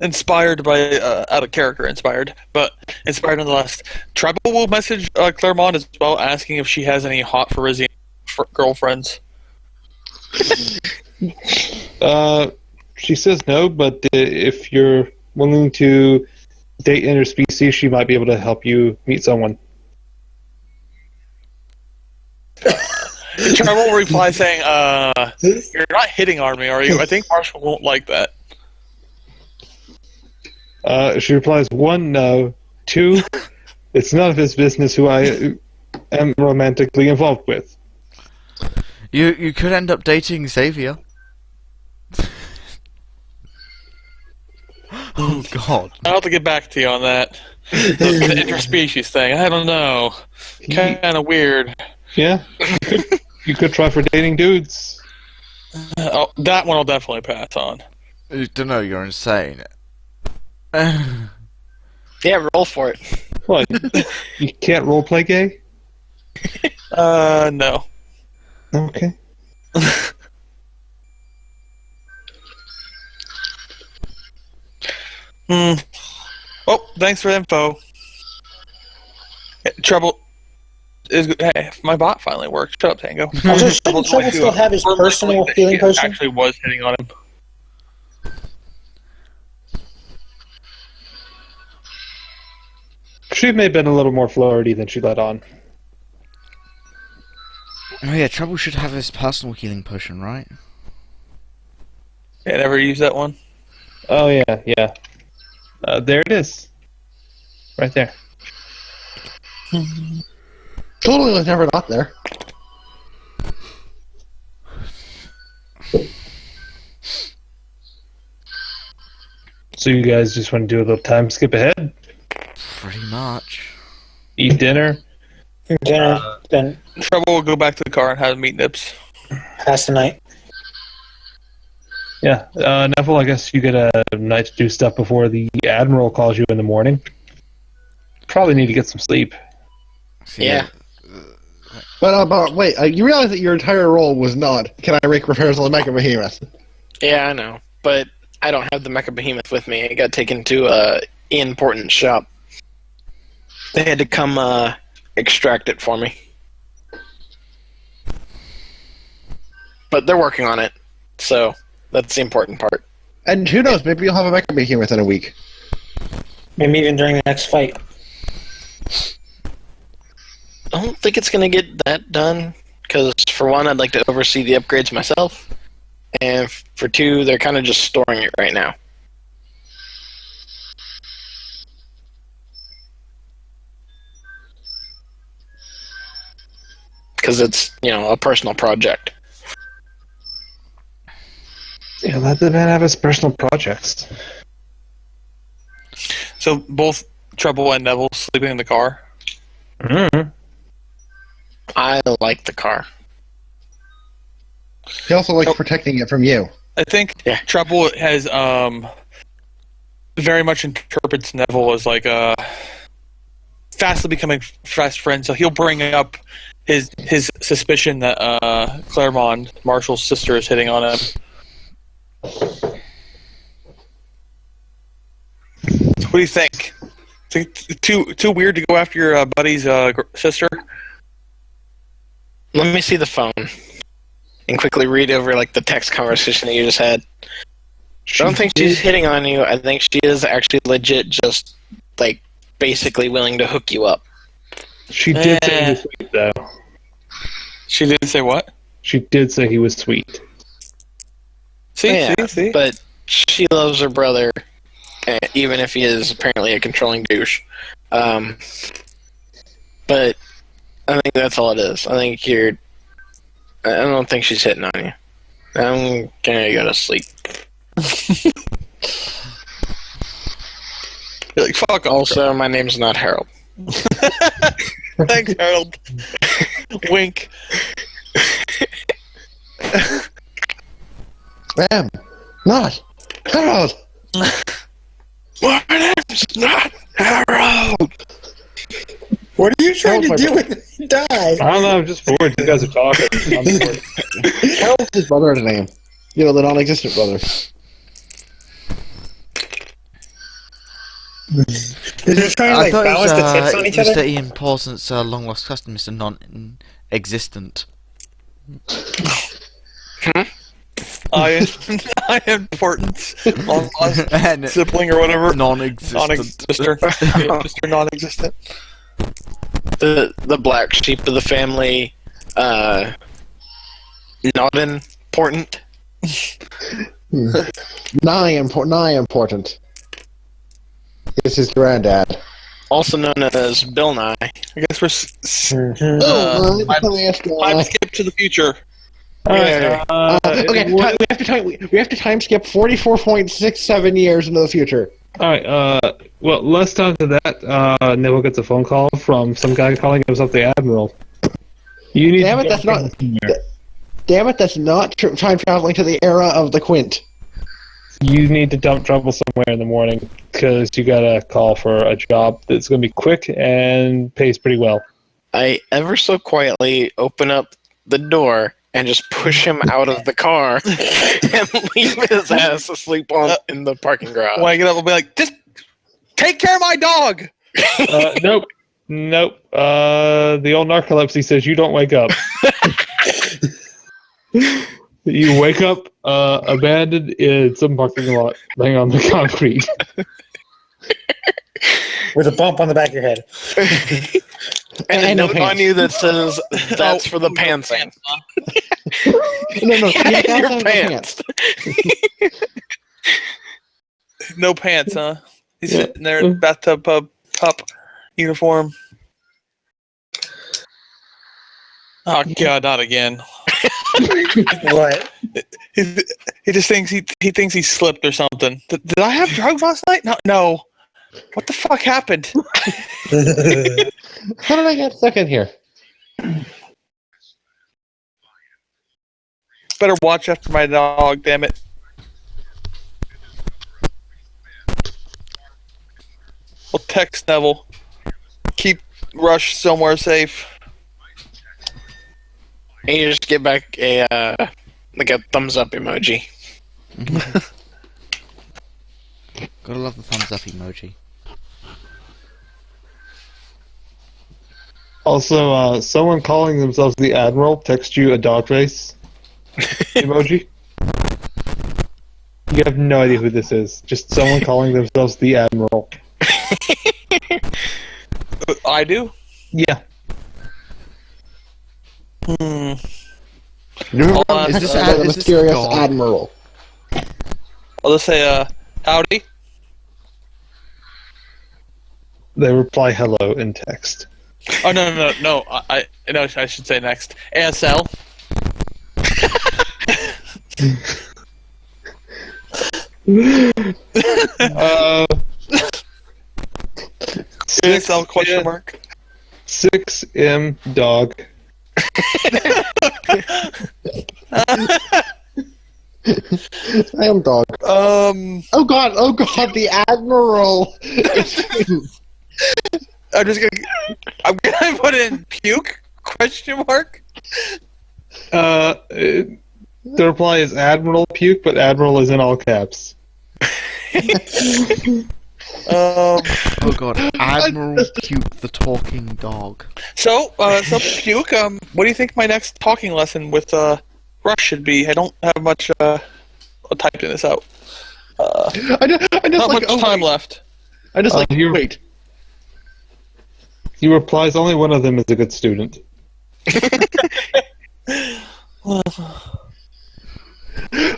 Inspired by, out of character inspired, but inspired nonetheless. Treble will message Claremont as well, asking if she has any hot Parisian girlfriends. She says no, but if you're willing to date interspecies, she might be able to help you meet someone. Treble will reply saying, you're not hitting on me, are you? I think Marshall won't like that. She replies, 1, no. 2, it's none of his business who I am romantically involved with. You could end up dating Xavier. Oh God! I'll have to get back to you on that. The interspecies thing. I don't know. Kind of weird. Yeah, you could try for dating dudes. Oh, that one I'll definitely pass on. I don't know. You're insane. Yeah, roll for it. What? You can't roleplay gay? No. Okay. Oh, thanks for the info. Trouble is. Hey, my bot finally worked. Shut up, Tango. Shouldn't Trouble still have his personal healing potion? Actually, was hitting on him. She may have been a little more flirty than she let on. Oh yeah, Trouble should have his personal healing potion, right? Yeah, never used that one. Oh yeah. There it is. Right there. Totally was never not there. So you guys just want to do a little time skip ahead? Pretty much. Eat dinner? Dinner, then Trouble will go back to the car and have meat nips. pass the night. Yeah. Neville, I guess you get a night to do stuff before the Admiral calls you in the morning. Probably need to get some sleep. Yeah. But wait, you realize that your entire role was not, can I make repairs on the Mega Behemoth? Yeah, I know. But I don't have the Mecha Behemoth with me. It got taken to a important shop. They had to come extract it for me. But they're working on it, so that's the important part. And who knows, maybe you'll have a Mecha Behemoth in a week. Maybe even during the next fight. I don't think it's going to get that done, because for one, I'd like to oversee the upgrades myself, and for two, they're kind of just storing it right now. Because it's, a personal project. Yeah, let the man have his personal projects. So both Trouble and Neville sleeping in the car. Mm-hmm. I like the car. He also likes protecting it from you. I think Trouble has very much interprets Neville as like fastly becoming fast friend. So he'll bring up his suspicion that Claremont, Marshall's sister, is hitting on him. So what do you think? Too weird to go after your buddy's sister? Let me see the phone and quickly read over the text conversation that you just had. I don't think she's hitting on you. I think she is actually legit just basically willing to hook you up. She did say he was sweet, though. She did say what? She did say he was sweet. See. But she loves her brother, even if he is apparently a controlling douche. But I think that's all it is. I think I don't think she's hitting on you. I'm gonna go to sleep. You're like, fuck off. Also, my name's not Harold. Thanks, Harold. Wink. Ma'am, not Harold. My name's not Harold. What are you trying to Harold's do with him? Die. I don't know, I'm just bored. You guys are talking. I'm bored. Harold's his brother in a name. You know, the non-existent brother. They're just trying to I like thought balance the tips on it each was other. Mr. Ian Paulson's long-lost cousin, Mr. Non-existent. I important. Lost And sibling or whatever. non-existent. Mr. Non-existent. The black sheep of the family, not important. Nigh important. This is granddad. Also known as Bill Nye. I guess we're time skip to the future. Alright, Okay, we have to time skip 44.67 years into the future. Alright, well, let's talk to that. Neville gets a phone call from some guy calling himself the Admiral. You need Damn it, to that's not. Damn it, that's not time traveling to the era of the Quint. You need to dump trouble somewhere in the morning, because you got a call for a job that's going to be quick and pays pretty well. I ever so quietly open up the door and just push him out of the car and leave his ass asleep in the parking garage. When I get up, I'll be like, just take care of my dog. Nope. The old narcolepsy says you don't wake up. You wake up abandoned in some parking lot, laying on the concrete. With a bump on the back of your head. And a And no note on pants. you that says that's for the pantsing. No, And yeah, your no pants. No pants, huh? He's sitting there in bathtub pup uniform. Oh god, not again. What? He just thinks he thinks he slipped or something. Did I have drugs last night? No. What the fuck happened? How did I get stuck in here? Better watch after my dog, damn it. Well, text Neville. Keep Rush somewhere safe. And you just get back a thumbs up emoji. Gotta love the thumbs up emoji. Also, someone calling themselves the Admiral text you a dog face emoji. You have no idea who this is. Just someone calling themselves the Admiral. I do? Yeah. You're Is this the this mysterious dog? admiral. I'll just say, howdy. They reply hello in text. Oh, no. I should say next. ASL. ASL question mark. 6M dog. I am dog. Oh god, the admiral. I'm gonna put in puke question mark. The reply is Admiral Puke, but Admiral is in all caps. Oh god, Admiral Puke the talking dog. So puke. What do you think my next talking lesson with Rush should be? I don't have much. I'll type this out. I just Not like much time left. I just like Here- wait. He replies, only one of them is a good student.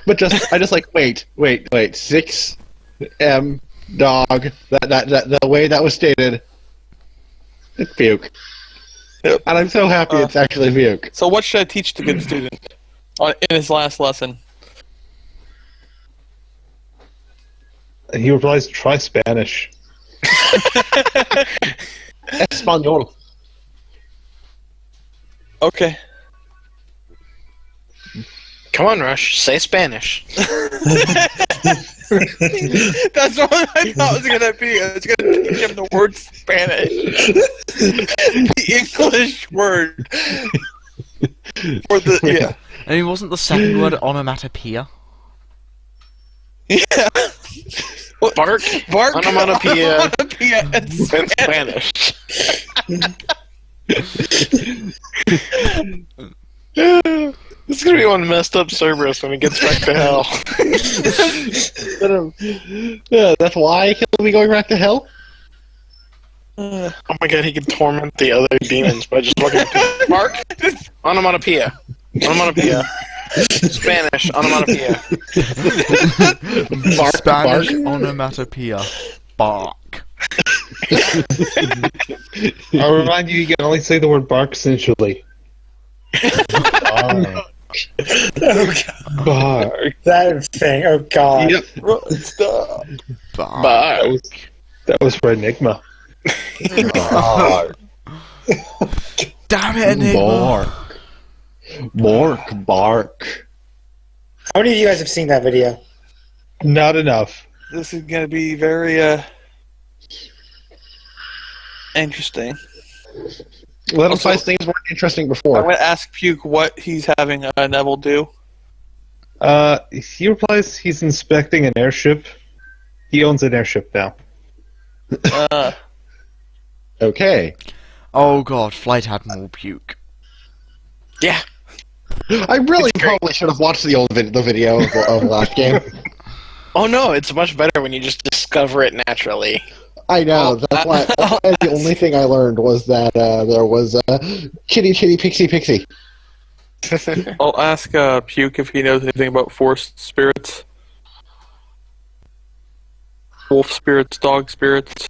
But I just like wait. 6M dog. That the way that was stated. It's puke. Yep. And I'm so happy it's actually puke. So what should I teach the good student in his last lesson? He replies, try Spanish. Espanol. Okay. Come on, Rush. Say Spanish. That's what I thought it was gonna be. It's gonna teach him the word Spanish, the English word for the yeah. I mean, wasn't the second word onomatopoeia? Yeah. Bark. Onomatopoeia. Onomatopoeia and In Spanish. This is gonna be one messed up Cerberus when he gets back to hell. Yeah, that's why he'll be going back to hell? Oh my god, he can torment the other demons by just looking at them. Bark. Onomatopoeia. Onomatopoeia. Spanish. Onomatopoeia. Bark, Spanish bark. onomatopoeia. Bark. I'll remind you, you can only say the word bark sensually. Oh, God. Bark. That thing. Oh, God. Yep, Stop. Bark. Bark. that was for Enigma. Bark. Damn it, Enigma. Bark. How many of you guys have seen that video? Not enough. This is gonna be very interesting. Let him Also- find things weren't interesting I'm before. gonna ask Puke what he's having Neville do. He replies he's inspecting an airship. He owns an airship now. Okay. Oh god, Flight Admiral Puke. Yeah. I really probably should have watched the video of last game. Oh no, it's much better when you just discover it naturally. I know. That's why the only thing I learned was that there was Kitty Pixie. I'll ask Puke if he knows anything about forest spirits, wolf spirits, dog spirits.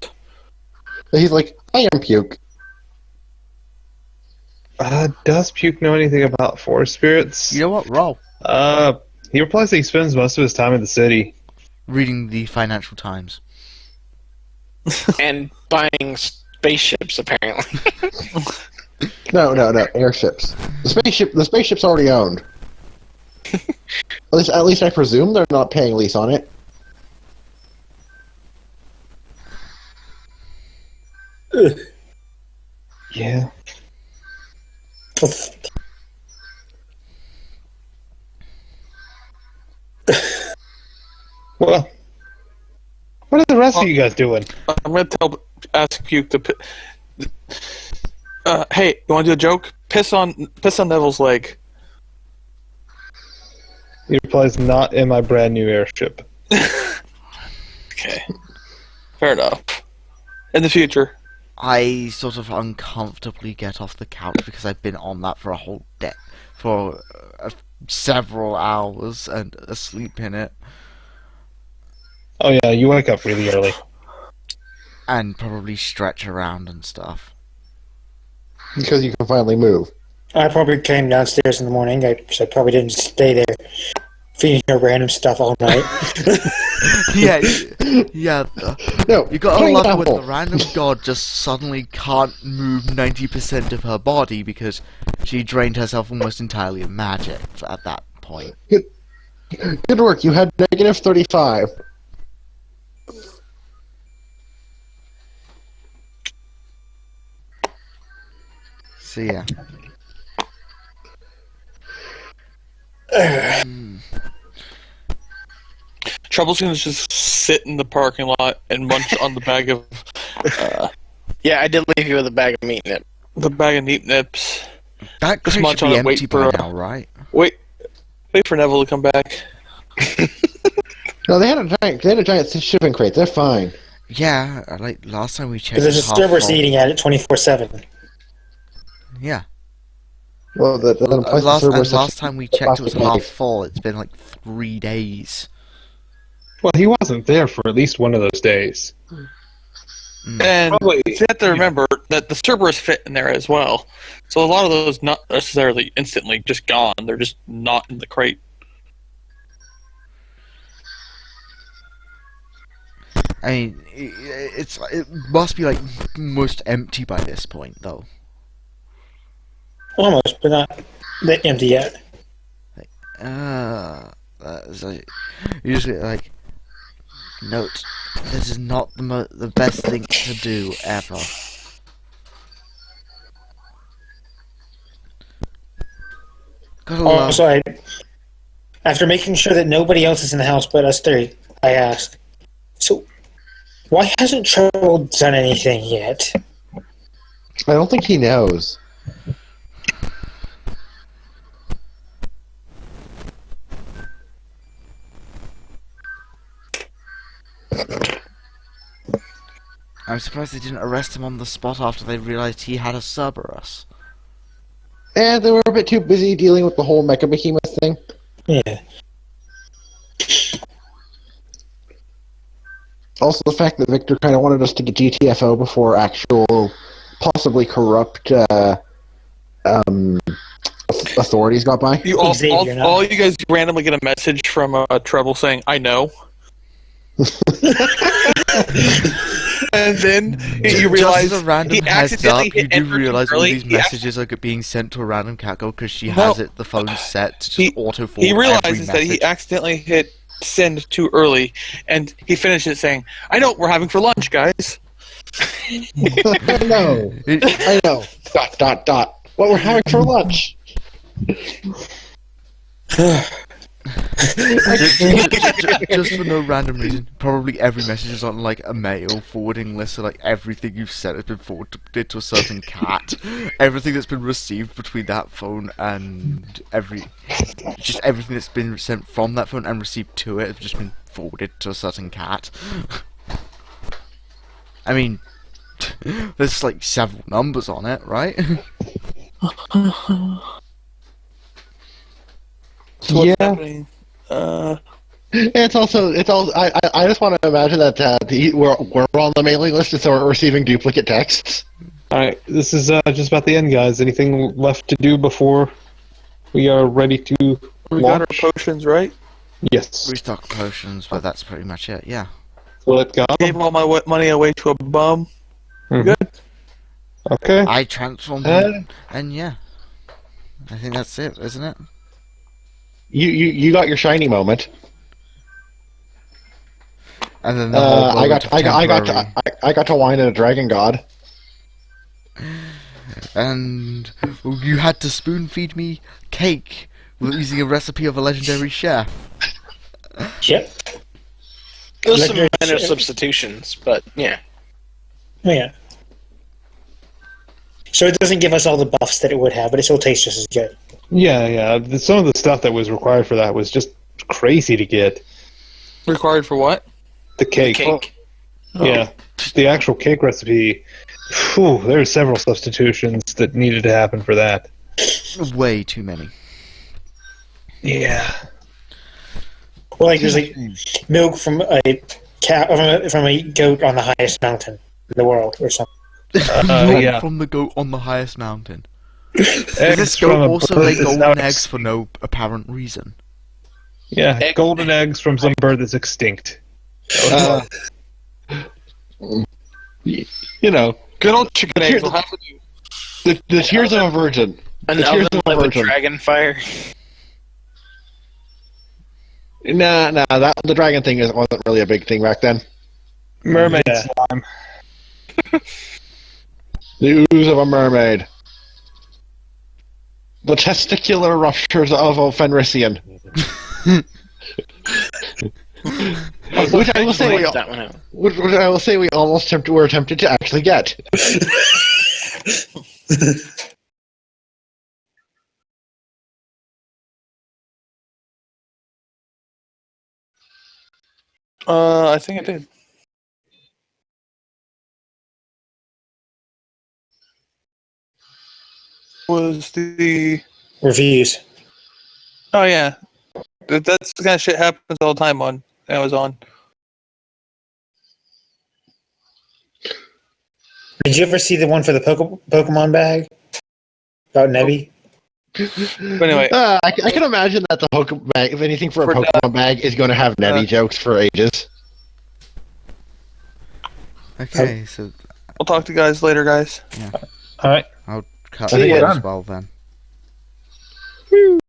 He's like, I am puke. Does Puke know anything about forest spirits? You know what? Roll. He replies that he spends most of his time in the city. Reading the Financial Times. And buying spaceships, apparently. No, airships. The spaceship's already owned. At least I presume they're not paying lease on it. Yeah. Well, what are the rest of you guys doing? I'm gonna ask Puke to. Hey, you want to do a joke? Piss on Neville's leg. He replies, not in my brand new airship. Okay, fair enough. In the future, I sort of uncomfortably get off the couch because I've been on that for a whole day, for several hours and asleep in it, Oh yeah, you wake up really early. and probably stretch around and stuff. Because you can finally move. I probably came downstairs in the morning, so I probably didn't stay there feeding her random stuff all night. Yeah, yeah. No, You gotta plain love it when apple. the random god just suddenly can't move 90% of her body because she drained herself almost entirely of magic at that point. Good work. You had negative 35. So yeah. Trouble's gonna just sit in the parking lot and munch on the bag of Yeah, I did leave you with a bag of meat nip. neat nips. That Just crate munch should on be it, wait empty for by a- now, right? Wait for Neville to come back. No, they had a giant shipping crate. They're fine. Yeah, like last time we checked, Because it there's was a half Cerberus full. eating at it 24/7. Yeah. Well, that implies the server is Last time we checked, it was plastic half life. full. It's been like 3 days. Well, he wasn't there for at least one of those days. And Probably, you have to remember that the Cerberus fit in there as well. So a lot of those not necessarily instantly just gone. They're just not in the crate. I mean, it must be like most empty by this point, though. Almost, but not that empty yet. That's like, usually like note. This is not the best thing to do ever. Gotta love. Also, after making sure that nobody else is in the house but us three, I asked, so why hasn't Trouble done anything yet? I don't think he knows. I'm surprised they didn't arrest him on the spot after they realized he had a Cerberus. And they were a bit too busy dealing with the whole Mecha Behemoth thing. Yeah. Also, the fact that Victor kind of wanted us to get GTFO before actual, possibly corrupt authorities got by. You all, Xavier, not- all you guys randomly get a message from Trouble saying, "I know," and then you realize Just as a random he heads accidentally up, you hit do enter too realize all early. these messages are being sent to a random cat girl because she No. has the phone set to just auto forward He every realizes that he message. accidentally hit send too early, and he finishes saying, "I know, we're having for lunch, guys." I know. I know. Dot, dot, dot. What we're having for lunch. Just for no random reason, probably every message is on like a mail forwarding list, so like everything you've sent has been forwarded to a certain cat. Everything that's been received between that phone and just everything that's been sent from that phone and received to it has just been forwarded to a certain cat. I mean, there's like several numbers on it, right? So what's Yeah. happening? It's all. I just want to imagine that we're on the mailing list, so we're receiving duplicate texts. Alright, this is just about the end, guys. Anything left to do before we are ready to We got our launch? potions, right? Yes. Restock potions, but that's pretty much it. Yeah. Will it go? Gave all my money away to a bum. Mhm. Good. Okay. I transformed him, and yeah, I think that's it, isn't it? You got your shiny moment. And then the whole I moment of got temporary, I got to whine at a dragon god. and you had to spoon feed me cake using a recipe of a legendary chef. Yep. There's some Legendary minor shit. substitutions, but yeah. Yeah. So it doesn't give us all the buffs that it would have, but it still tastes just as good. Yeah. Some of the stuff that was required for that was just crazy to get. Required for what? The cake. Cake. Yeah. The actual cake recipe. Whew, there were several substitutions that needed to happen for that. Way too many. Yeah. Well, like there's like milk from a cow from a goat on the highest mountain in the world, or something. Milk yeah. from the goat on the highest mountain. Eggs Does this from goat a also bird lay that's golden now eggs for no apparent reason? Yeah, Egg- golden eggs from some bird that's extinct. You know, Good old chicken Here- eggs will have to do. the tears of a virgin. An The tears oven of a lit with virgin. dragon fire. Nah, the dragon thing wasn't really a big thing back then. Mermaid Yeah. slime. The ooze of a mermaid. The testicular ruptures of a Fenrisian. Which I will say Write that one out. which I will say we almost were tempted to actually get. I think I did. was the. Reviews. Oh yeah, that's the kind of shit happens all the time on Amazon. Did you ever see the one for the Pokemon bag about Nebby? But anyway, I can imagine that the Pokemon bag, if anything for a For, Pokemon bag, is going to have Nebby jokes for ages. Okay, so I'll talk to you guys later, guys. All right. I'll cut I think it we're as done. well then.